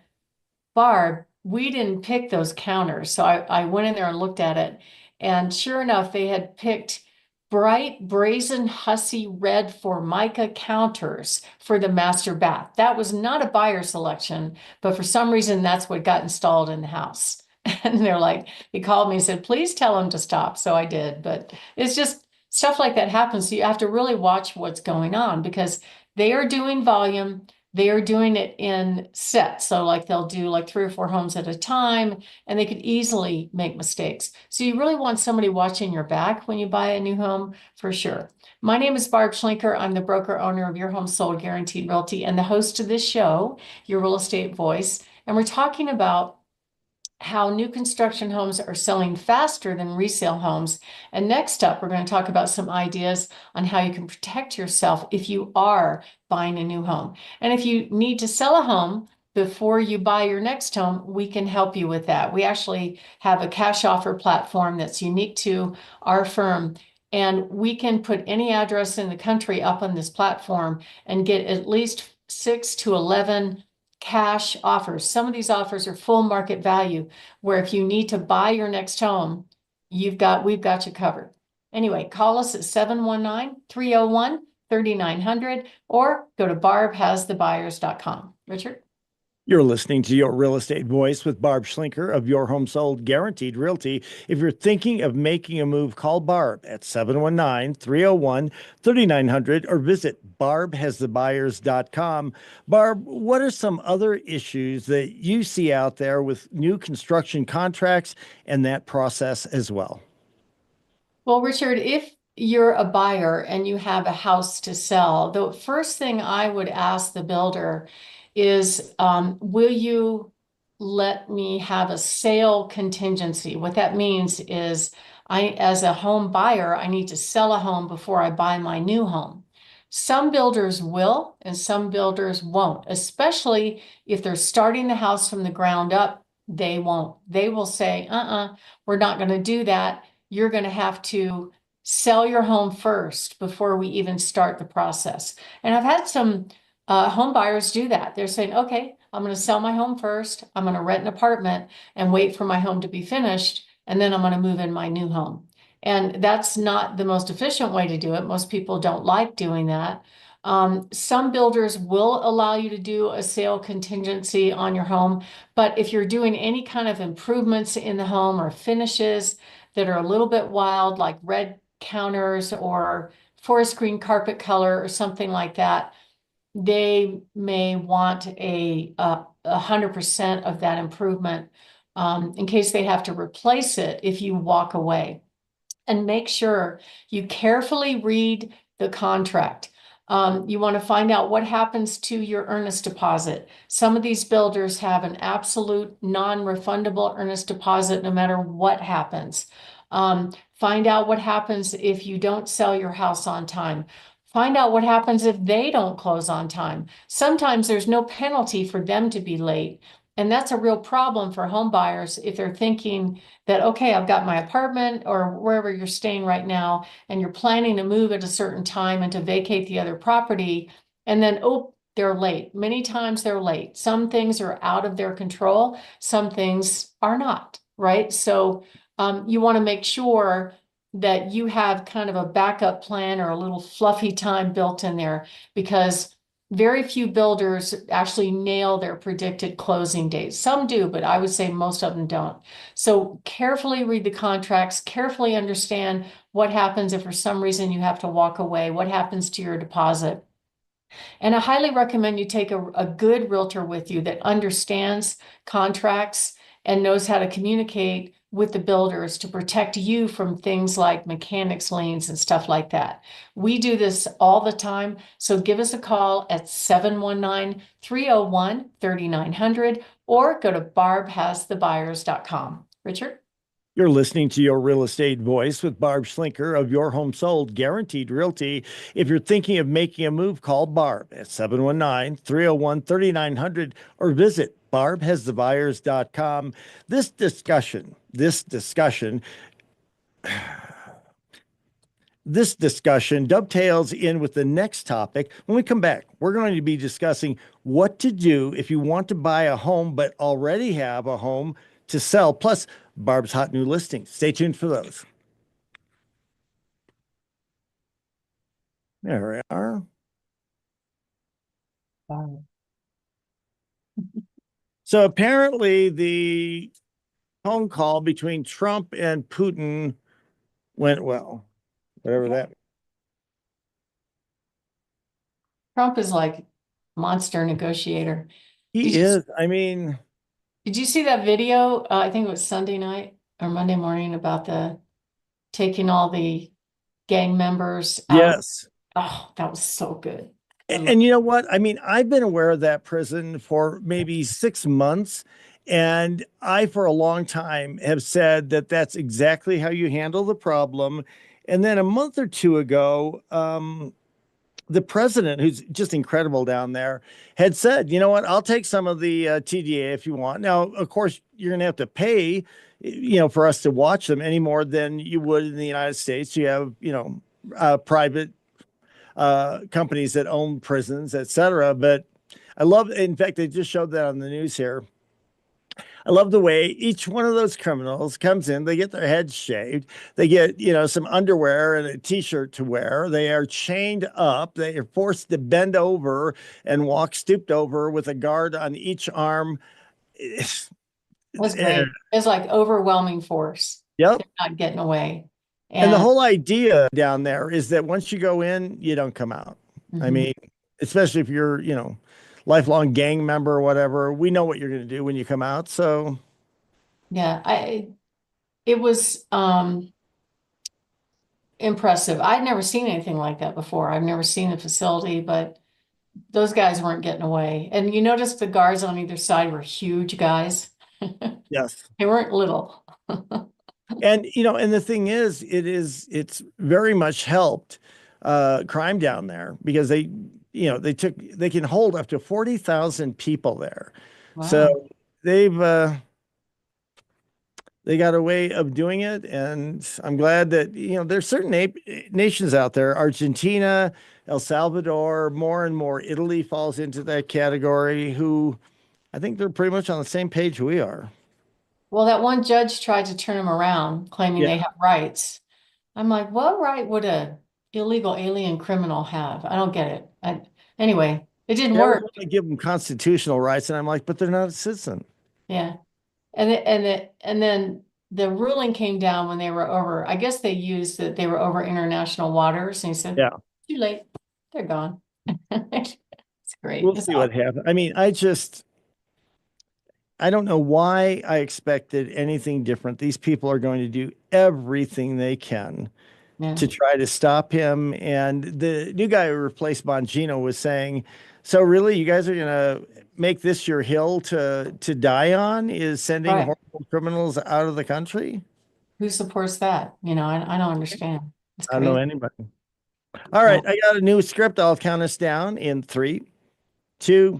Barb, we didn't pick those counters. So I went in there and looked at it. And sure enough, they had picked bright brazen hussy red Formica counters for the master bath. That was not a buyer selection, but for some reason, that's what got installed in the house. And they're like, he called me and said, please tell him to stop. So I did. But it's just stuff like that happens. So you have to really watch what's going on because they are doing volume. They are doing it in sets. So like they'll do like 3 or 4 homes at a time, and they could easily make mistakes. So you really want somebody watching your back when you buy a new home for sure. My name is Barb Schlinker. I'm the broker owner of Your Home Sold Guaranteed Realty and the host of this show, Your Real Estate Voice. And we're talking about how new construction homes are selling faster than resale homes. And next up, we're going to talk about some ideas on how you can protect yourself if you are buying a new home. And if you need to sell a home before you buy your next home, we can help you with that. We actually have a cash offer platform that's unique to our firm. And we can put any address in the country up on this platform and get at least 6 to 11 cash offers. Some of these offers are full market value, where if you need to buy your next home, we've got you covered. Anyway, call us at 719-301-3900 or go to barbhasthebuyers.com. Richard? You're listening to Your Real Estate Voice with Barb Schlinker of Your Home Sold Guaranteed Realty. If you're thinking of making a move, call Barb at 719-301-3900 or visit barbhasthebuyers.com. Barb, what are some other issues that you see out there with new construction contracts and that process as well? Well, Richard, if you're a buyer and you have a house to sell, the first thing I would ask the builder is, will you let me have a sale contingency? What that means is as a home buyer, I need to sell a home before I buy my new home. Some builders will and some builders won't, especially if they're starting the house from the ground up, they won't. They will say, we're not going to do that. You're going to have to sell your home first before we even start the process. And I've had some home buyers do that. They're saying, okay, I'm going to sell my home first. I'm going to rent an apartment and wait for my home to be finished. And then I'm going to move in my new home. And that's not the most efficient way to do it. Most people don't like doing that. Some builders will allow you to do a sale contingency on your home, but if you're doing any kind of improvements in the home or finishes that are a little bit wild, like red counters or forest green carpet color or something like that, they may want a 100% of that improvement in case they have to replace it if you walk away. And make sure you carefully read the contract. You want to find out what happens to your earnest deposit. Some of these builders have an absolute non-refundable earnest deposit no matter what happens. Find out what happens if you don't sell your house on time. Find out what happens if they don't close on time. Sometimes there's no penalty for them to be late. And that's a real problem for home buyers if they're thinking that, okay, I've got my apartment or wherever you're staying right now, and you're planning to move at a certain time and to vacate the other property. And then, oh, they're late. Many times they're late. Some things are out of their control. Some things are not, right? So you want to make sure that you have kind of a backup plan or a little fluffy time built in there, because very few builders actually nail their predicted closing dates. Some do, but I would say most of them don't. So carefully read the contracts, carefully understand what happens if for some reason you have to walk away, what happens to your deposit. And I highly recommend you take a good realtor with you that understands contracts and knows how to communicate with the builders to protect you from things like mechanics liens and stuff like that. We do this all the time. So give us a call at 719-301-3900 or go to barbhasthebuyers.com. Richard? You're listening to Your Real Estate Voice with Barb Schlinker of Your Home Sold Guaranteed Realty. If you're thinking of making a move, call Barb at 719-301-3900 or visit barbhasthebuyers.com. This discussion dovetails in with the next topic. When we come back, we're going to be discussing what to do if you want to buy a home but already have a home to sell, plus Barb's hot new listings. Stay tuned for those. There we are. Wow. So apparently the phone call between Trump and Putin went well, whatever that. Trump is like monster negotiator. He is. I mean, Did you see that video? I think it was Sunday night or Monday morning about the taking all the gang members out. yes. Oh, that was so good. And you know what? I mean, I've been aware of that prison for maybe 6 months. And I, for a long time, have said that that's exactly how you handle the problem. And then a month or two ago, the president, who's just incredible down there, had said, you know what, I'll take some of the TDA if you want. Now, of course, you're going to have to pay, for us to watch them any more than you would in the United States. You have, private companies that own prisons, et cetera. But I love, in fact, they just showed that on the news here. I love the way each one of those criminals comes in, they get their heads shaved, they get, some underwear and a t-shirt to wear. They are chained up, they are forced to bend over and walk stooped over with a guard on each arm. It's- It was eh, great. It was like overwhelming force. Yep. They're not getting away. And the And whole idea down there is that once you go in, you don't come out. I mhm, mean, especially if you're, lifelong gang member or whatever, we know what you're going to do when you come out. So, yeah, it was impressive. I'd never seen anything like that before. I've never seen the facility, but those guys weren't getting away. And you notice the guards on either side were huge guys. yes. They weren't little. And and the thing is, it's very much helped crime down there because they can hold up to 40,000 people there. So Wow. they've they got a way of doing it, and I'm glad that there's certain nations out there, Argentina, El Salvador, more and more Italy falls into that category, who I think they're pretty much on the same page we are. Well, that one judge tried to turn them around, claiming Yeah. they have rights. I'm like, what right would a illegal alien criminal have? I don't get it. Anyway, it didn't They always work. want to give them constitutional rights, and I'm like, but they're not a citizen. Yeah. And then the ruling came down when they were over, I guess they used that they were over international waters, and he said, Yeah. too late, they're gone. It's great. We'll It's see what awesome. happens. I mean, I don't know why I expected anything different. These people are going to do everything they can Yeah, to try to stop him. And the new guy who replaced Bongino was saying, "So really, you guys are going to make this your hill to die on? Is sending right. horrible criminals out of the country?" Who supports that? I don't understand. It's I don't know crazy. anybody. All Yeah. right, I got a new script. I'll count us down in three, two,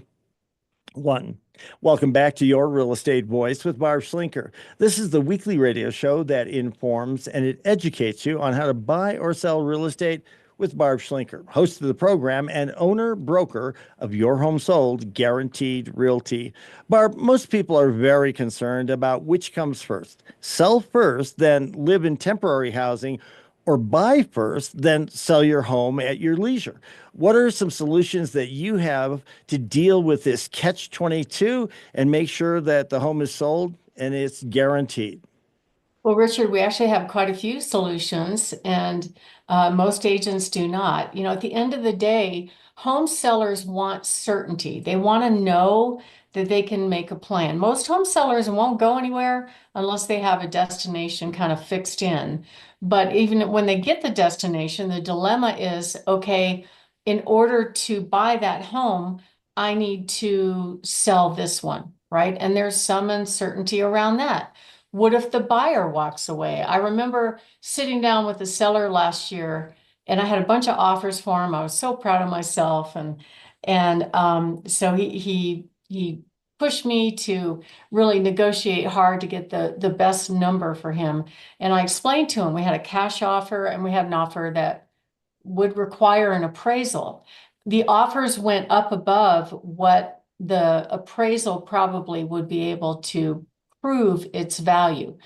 one. Welcome back to Your Real Estate Voice with Barb Schlinker. This is the weekly radio show that informs and it educates you on how to buy or sell real estate with Barb Schlinker, host of the program and owner broker of Your Home Sold Guaranteed Realty. Barb, most people are very concerned about which comes first: sell first, then live in temporary housing, or buy first, then sell your home at your leisure. What are some solutions that you have to deal with this catch 22 and make sure that the home is sold and it's guaranteed? Well, Richard, we actually have quite a few solutions, and most agents do not. At the end of the day, home sellers want certainty. They want to know that they can make a plan. Most home sellers won't go anywhere unless they have a destination kind of fixed in. But even when they get the destination, the dilemma is, okay, in order to buy that home, I need to sell this one, right? And there's some uncertainty around that. What if the buyer walks away? I remember sitting down with the seller last year and I had a bunch of offers for him. I was so proud of myself. So he pushed me to really negotiate hard to get the best number for him. And I explained to him we had a cash offer and we had an offer that would require an appraisal. The offers went up above what the appraisal probably would be able to prove its value.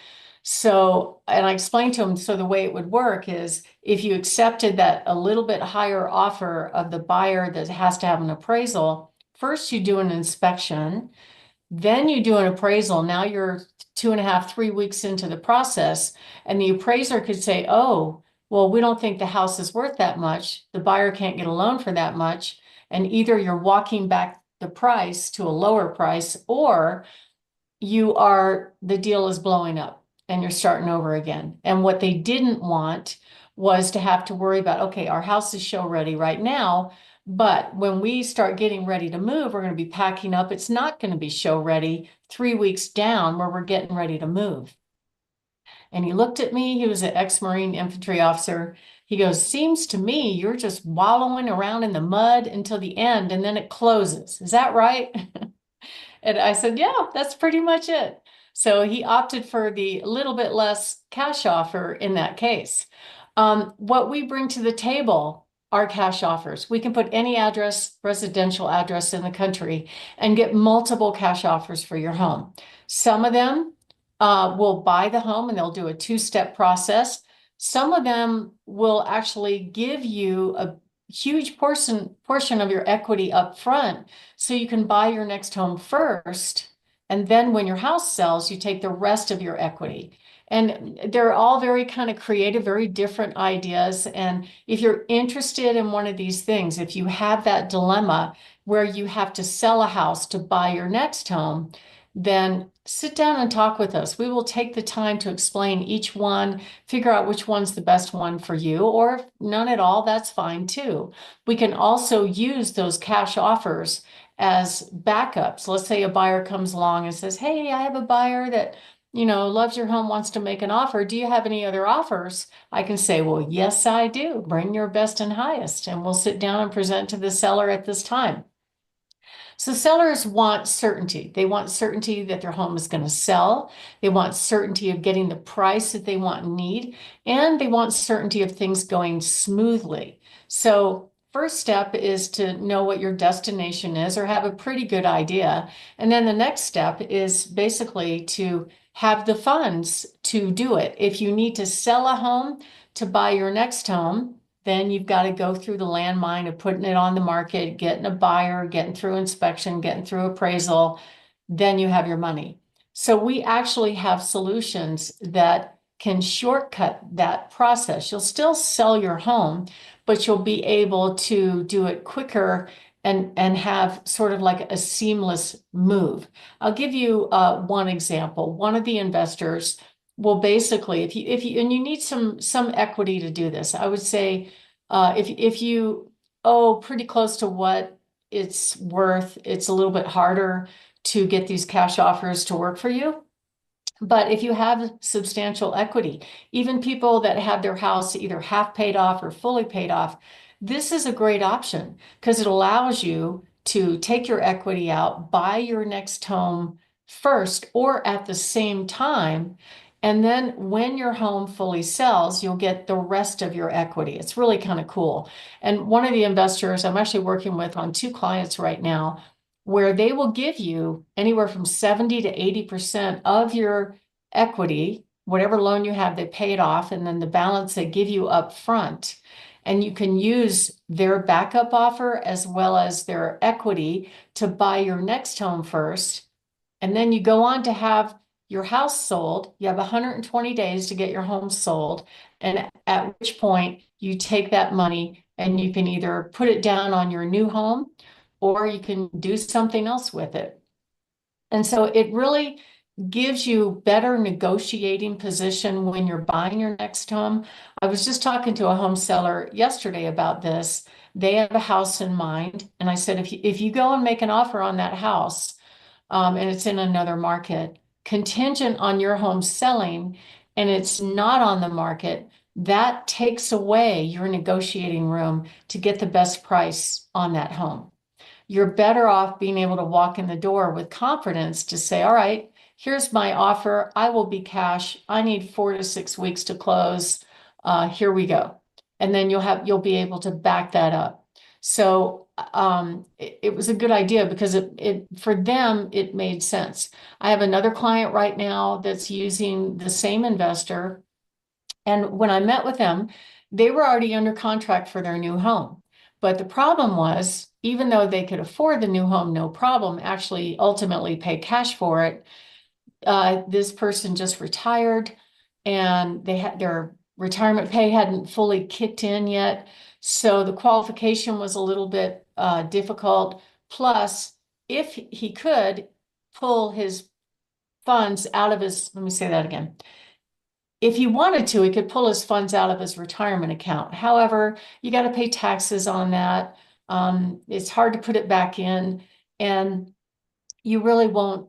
So, and I explained to him, so the way it would work is if you accepted that a little bit higher offer of the buyer that has to have an appraisal, first you do an inspection, then you do an appraisal. Now you're 2.5, 3 weeks into the process, and the appraiser could say, oh, well, we don't think the house is worth that much. The buyer can't get a loan for that much. And either you're walking back the price to a lower price, or the deal is blowing up and you're starting over again. And what they didn't want was to have to worry about, okay, our house is show ready right now, but when we start getting ready to move, we're going to be packing up. It's not going to be show ready 3 weeks down where we're getting ready to move. And he looked at me, he was an ex-Marine infantry officer. He goes, seems to me you're just wallowing around in the mud until the end and then it closes. Is that right? And I said, yeah, that's pretty much it. So he opted for the little bit less cash offer in that case. What we bring to the table are cash offers. We can put any address, residential address in the country, and get multiple cash offers for your home. Some of them will buy the home and they'll do a two-step process. Some of them will actually give you a huge portion of your equity up front, so you can buy your next home first. And then when your house sells, you take the rest of your equity. And they're all very kind of creative, very different ideas. And if you're interested in one of these things, if you have that dilemma where you have to sell a house to buy your next home, then sit down and talk with us. We will take the time to explain each one, figure out which one's the best one for you, or if none at all, that's fine too. We can also use those cash offers as backups. Let's say a buyer comes along and says, hey, I have a buyer that loves your home, wants to make an offer. Do you have any other offers? I can say, well, yes, I do. Bring your best and highest, and we'll sit down and present to the seller at this time. So sellers want certainty. They want certainty that their home is going to sell. They want certainty of getting the price that they want and need, and they want certainty of things going smoothly. So first step is to know what your destination is, or have a pretty good idea. And then the next step is basically to have the funds to do it. If you need to sell a home to buy your next home, then you've got to go through the landmine of putting it on the market, getting a buyer, getting through inspection, getting through appraisal. Then you have your money. So we actually have solutions that can shortcut that process. You'll still sell your home, but you'll be able to do it quicker and have sort of like a seamless move. I'll give you one example. One of the investors will basically, if you and you need some equity to do this, I would say if you owe pretty close to what it's worth, it's a little bit harder to get these cash offers to work for you. But if you have substantial equity, even people that have their house either half paid off or fully paid off, this is a great option because it allows you to take your equity out, buy your next home first or at the same time. And then when your home fully sells, you'll get the rest of your equity. It's really kind of cool. And one of the investors I'm actually working with on 2 clients right now, where they will give you anywhere from 70 to 80% of your equity, whatever loan you have, they pay it off, and then the balance they give you up front. And you can use their backup offer as well as their equity to buy your next home first. And then you go on to have your house sold. You have 120 days to get your home sold. And at which point you take that money and you can either put it down on your new home or you can do something else with it. And so it really gives you better negotiating position when you're buying your next home. I was just talking to a home seller yesterday about this. They have a house in mind. And I said, if you go and make an offer on that house, and it's in another market, contingent on your home selling, and it's not on the market, that takes away your negotiating room to get the best price on that home. You're better off being able to walk in the door with confidence to say, all right, here's my offer. I will be cash. I need 4 to 6 weeks to close. Here we go. And then you'll be able to back that up. So it was a good idea because it for them, it made sense. I have another client right now that's using the same investor. And when I met with them, they were already under contract for their new home. But the problem was, even though they could afford the new home, no problem, actually ultimately pay cash for it, this person just retired and they had their retirement pay hadn't fully kicked in yet. So the qualification was a little bit difficult. Plus, if he could pull his funds out of his, let me say that again. If he wanted to, he could pull his funds out of his retirement account. However, you got to pay taxes on that. It's hard to put it back in, and you really won't,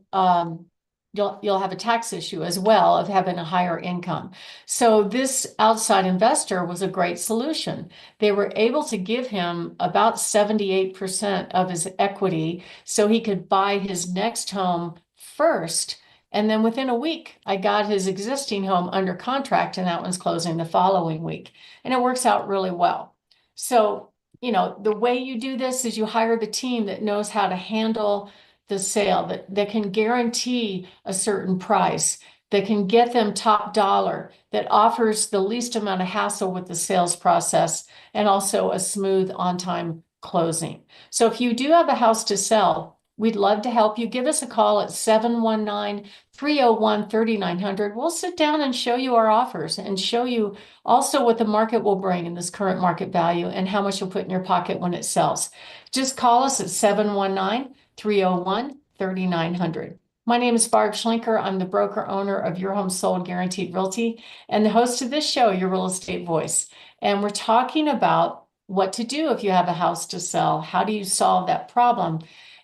you'll have a tax issue as well of having a higher income. So this outside investor was a great solution. They were able to give him about 78% of his equity so he could buy his next home first. And then within a week, I got his existing home under contract, and that one's closing the following week. And it works out really well. So the way you do this is you hire the team that knows how to handle the sale, that can guarantee a certain price, that can get them top dollar, that offers the least amount of hassle with the sales process, and also a smooth on-time closing. So if you do have a house to sell, we'd love to help you. Give us a call at 719-301-3900. We'll sit down and show you our offers and show you also what the market will bring in this current market value and how much you'll put in your pocket when it sells. Just call us at 719-301-3900. My name is Barb Schlinker. I'm the broker owner of Your Home Sold Guaranteed Realty and the host of this show, Your Real Estate Voice. And we're talking about what to do if you have a house to sell. How do you solve that problem?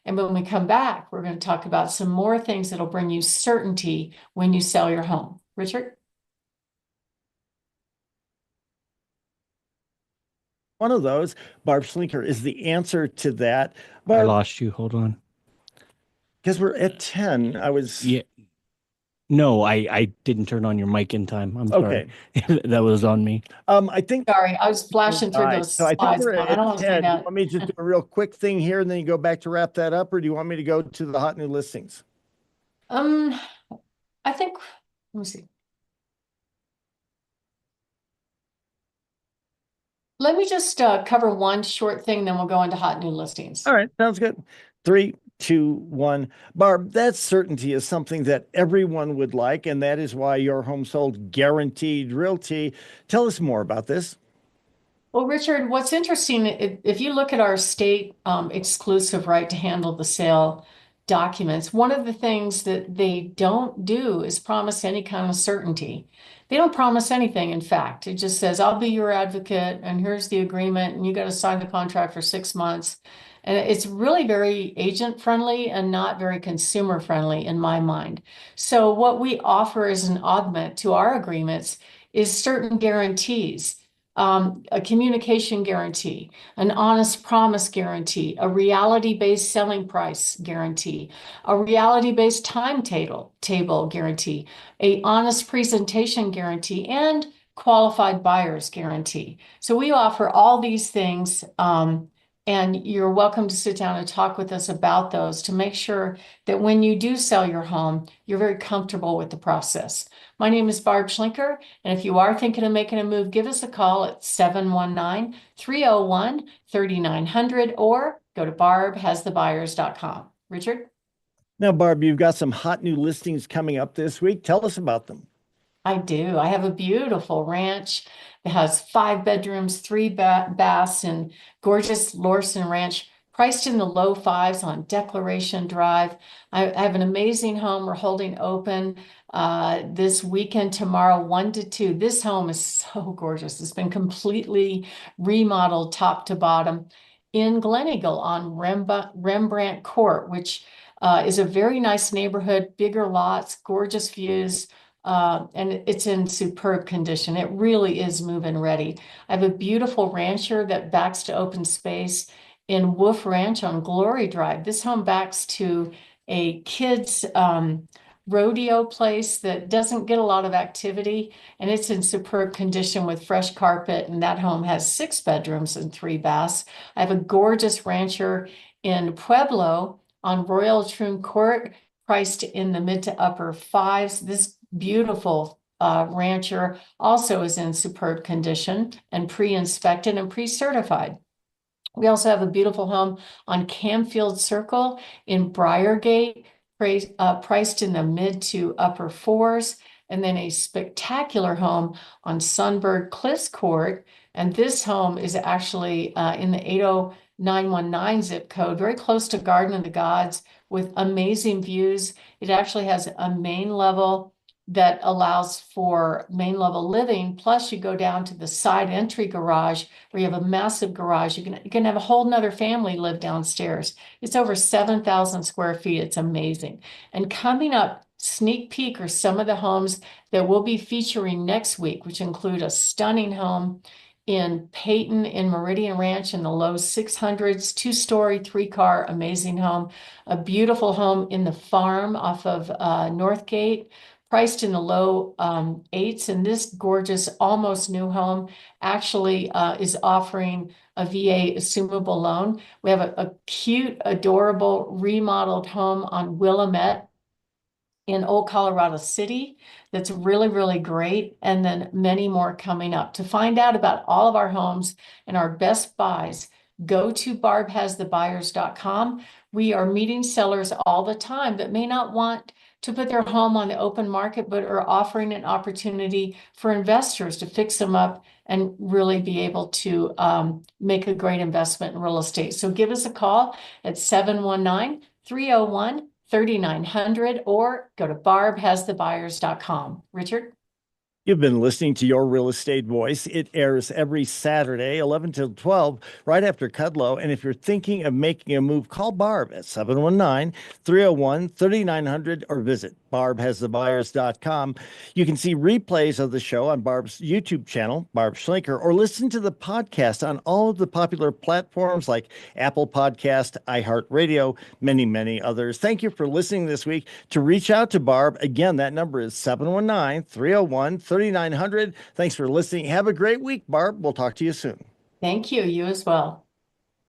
And when we come back, we're going to talk about some more things that'll bring you certainty when you sell your home. Richard? One of those, Barb Schlinker, is the answer to that. I Barb, lost you. Hold on. because we're at 10, I was Yeah. No, I didn't turn on your mic in time. I'm okay. sorry. That was on me. I think Sorry, I was flashing all through right. those So I think slides. we're I don't at want to do 10. Do you that. want me to do a real quick thing here and then you go back to wrap that up, or do you want me to go to the hot new listings? I think, let me see. Let me just cover one short thing, then we'll go into hot new listings. All right, sounds good. 3, 2, 1. Barb, that certainty is something that everyone would like, and that is why Your Home Sold Guaranteed Realty. Tell us more about this. Well, Richard, what's interesting, if you look at our state exclusive right to handle the sale documents, one of the things that they don't do is promise any kind of certainty. They don't promise anything, in fact. It just says, I'll be your advocate, and here's the agreement, and you got to sign the contract for 6 months. And it's really very agent friendly and not very consumer friendly in my mind. So what we offer as an augment to our agreements is certain guarantees. A communication guarantee, an honest promise guarantee, a reality-based selling price guarantee, a reality-based table guarantee, a honest presentation guarantee, and qualified buyers guarantee. So we offer all these things, and you're welcome to sit down and talk with us about those to make sure that when you do sell your home, you're very comfortable with the process. My name is Barb Schlinker, and if you are thinking of making a move, give us a call at 719-301-3900 or go to barbhasthebuyers.com. Richard? Now, Barb, you've got some hot new listings coming up this week. Tell us about them. I do. I have a beautiful ranch that has 5 bedrooms, 3 baths, and gorgeous Lorson Ranch, priced in the low fives on Declaration Drive. I have an amazing home we're holding open this weekend tomorrow, 1 to 2. This home is so gorgeous. It's been completely remodeled top to bottom in Glen Eagle on Rembrandt Court, which is a very nice neighborhood, bigger lots, gorgeous views. And it's in superb condition. It really is move-in ready. I have a beautiful rancher that backs to open space in Wolf Ranch on Glory Drive. This home backs to a kids rodeo place that doesn't get a lot of activity, and it's in superb condition with fresh carpet, and that home has 6 bedrooms and 3 baths. I have a gorgeous rancher in Pueblo on Royal Troon Court, priced in the mid to upper fives. This beautiful rancher also is in superb condition and pre-inspected and pre-certified. We also have a beautiful home on Camfield Circle in Briargate, priced in the mid to upper fours, and then a spectacular home on Sunbird Cliffs Court. And this home is actually in the 80919 zip code, very close to Garden of the Gods, with amazing views. It actually has a main level that allows for main level living. Plus you go down to the side entry garage where you have a massive garage. You can have a whole nother family live downstairs. It's over 7,000 square feet. It's amazing. And coming up, sneak peek are some of the homes that we'll be featuring next week, which include a stunning home in Peyton in Meridian Ranch in the low 600s, 2-story, 3-car, amazing home. A beautiful home in the farm off of Northgate, priced in the low eights. And this gorgeous, almost new home actually is offering a VA assumable loan. We have a cute, adorable remodeled home on Willamette in Old Colorado City that's really, really great. And then many more coming up. To find out about all of our homes and our best buys, go to barbhasthebuyers.com. We are meeting sellers all the time that may not want to put their home on the open market, but are offering an opportunity for investors to fix them up and really be able to make a great investment in real estate. So give us a call at 719-301-3900 or go to barbhasthebuyers.com. Richard? You've been listening to Your Real Estate Voice. It airs every Saturday, 11 till 12, right after Kudlow. And if you're thinking of making a move, call Barb at 719-301-3900 or visit barbhasthebuyers.com. You can see replays of the show on Barb's YouTube channel, Barb Schlinker, or listen to the podcast on all of the popular platforms like Apple Podcast, iHeartRadio, many, many others. Thank you for listening this week. To reach out to Barb, again, that number is 719-301-3900. Thanks for listening. Have a great week, Barb. We'll talk to you soon. Thank you. You as well.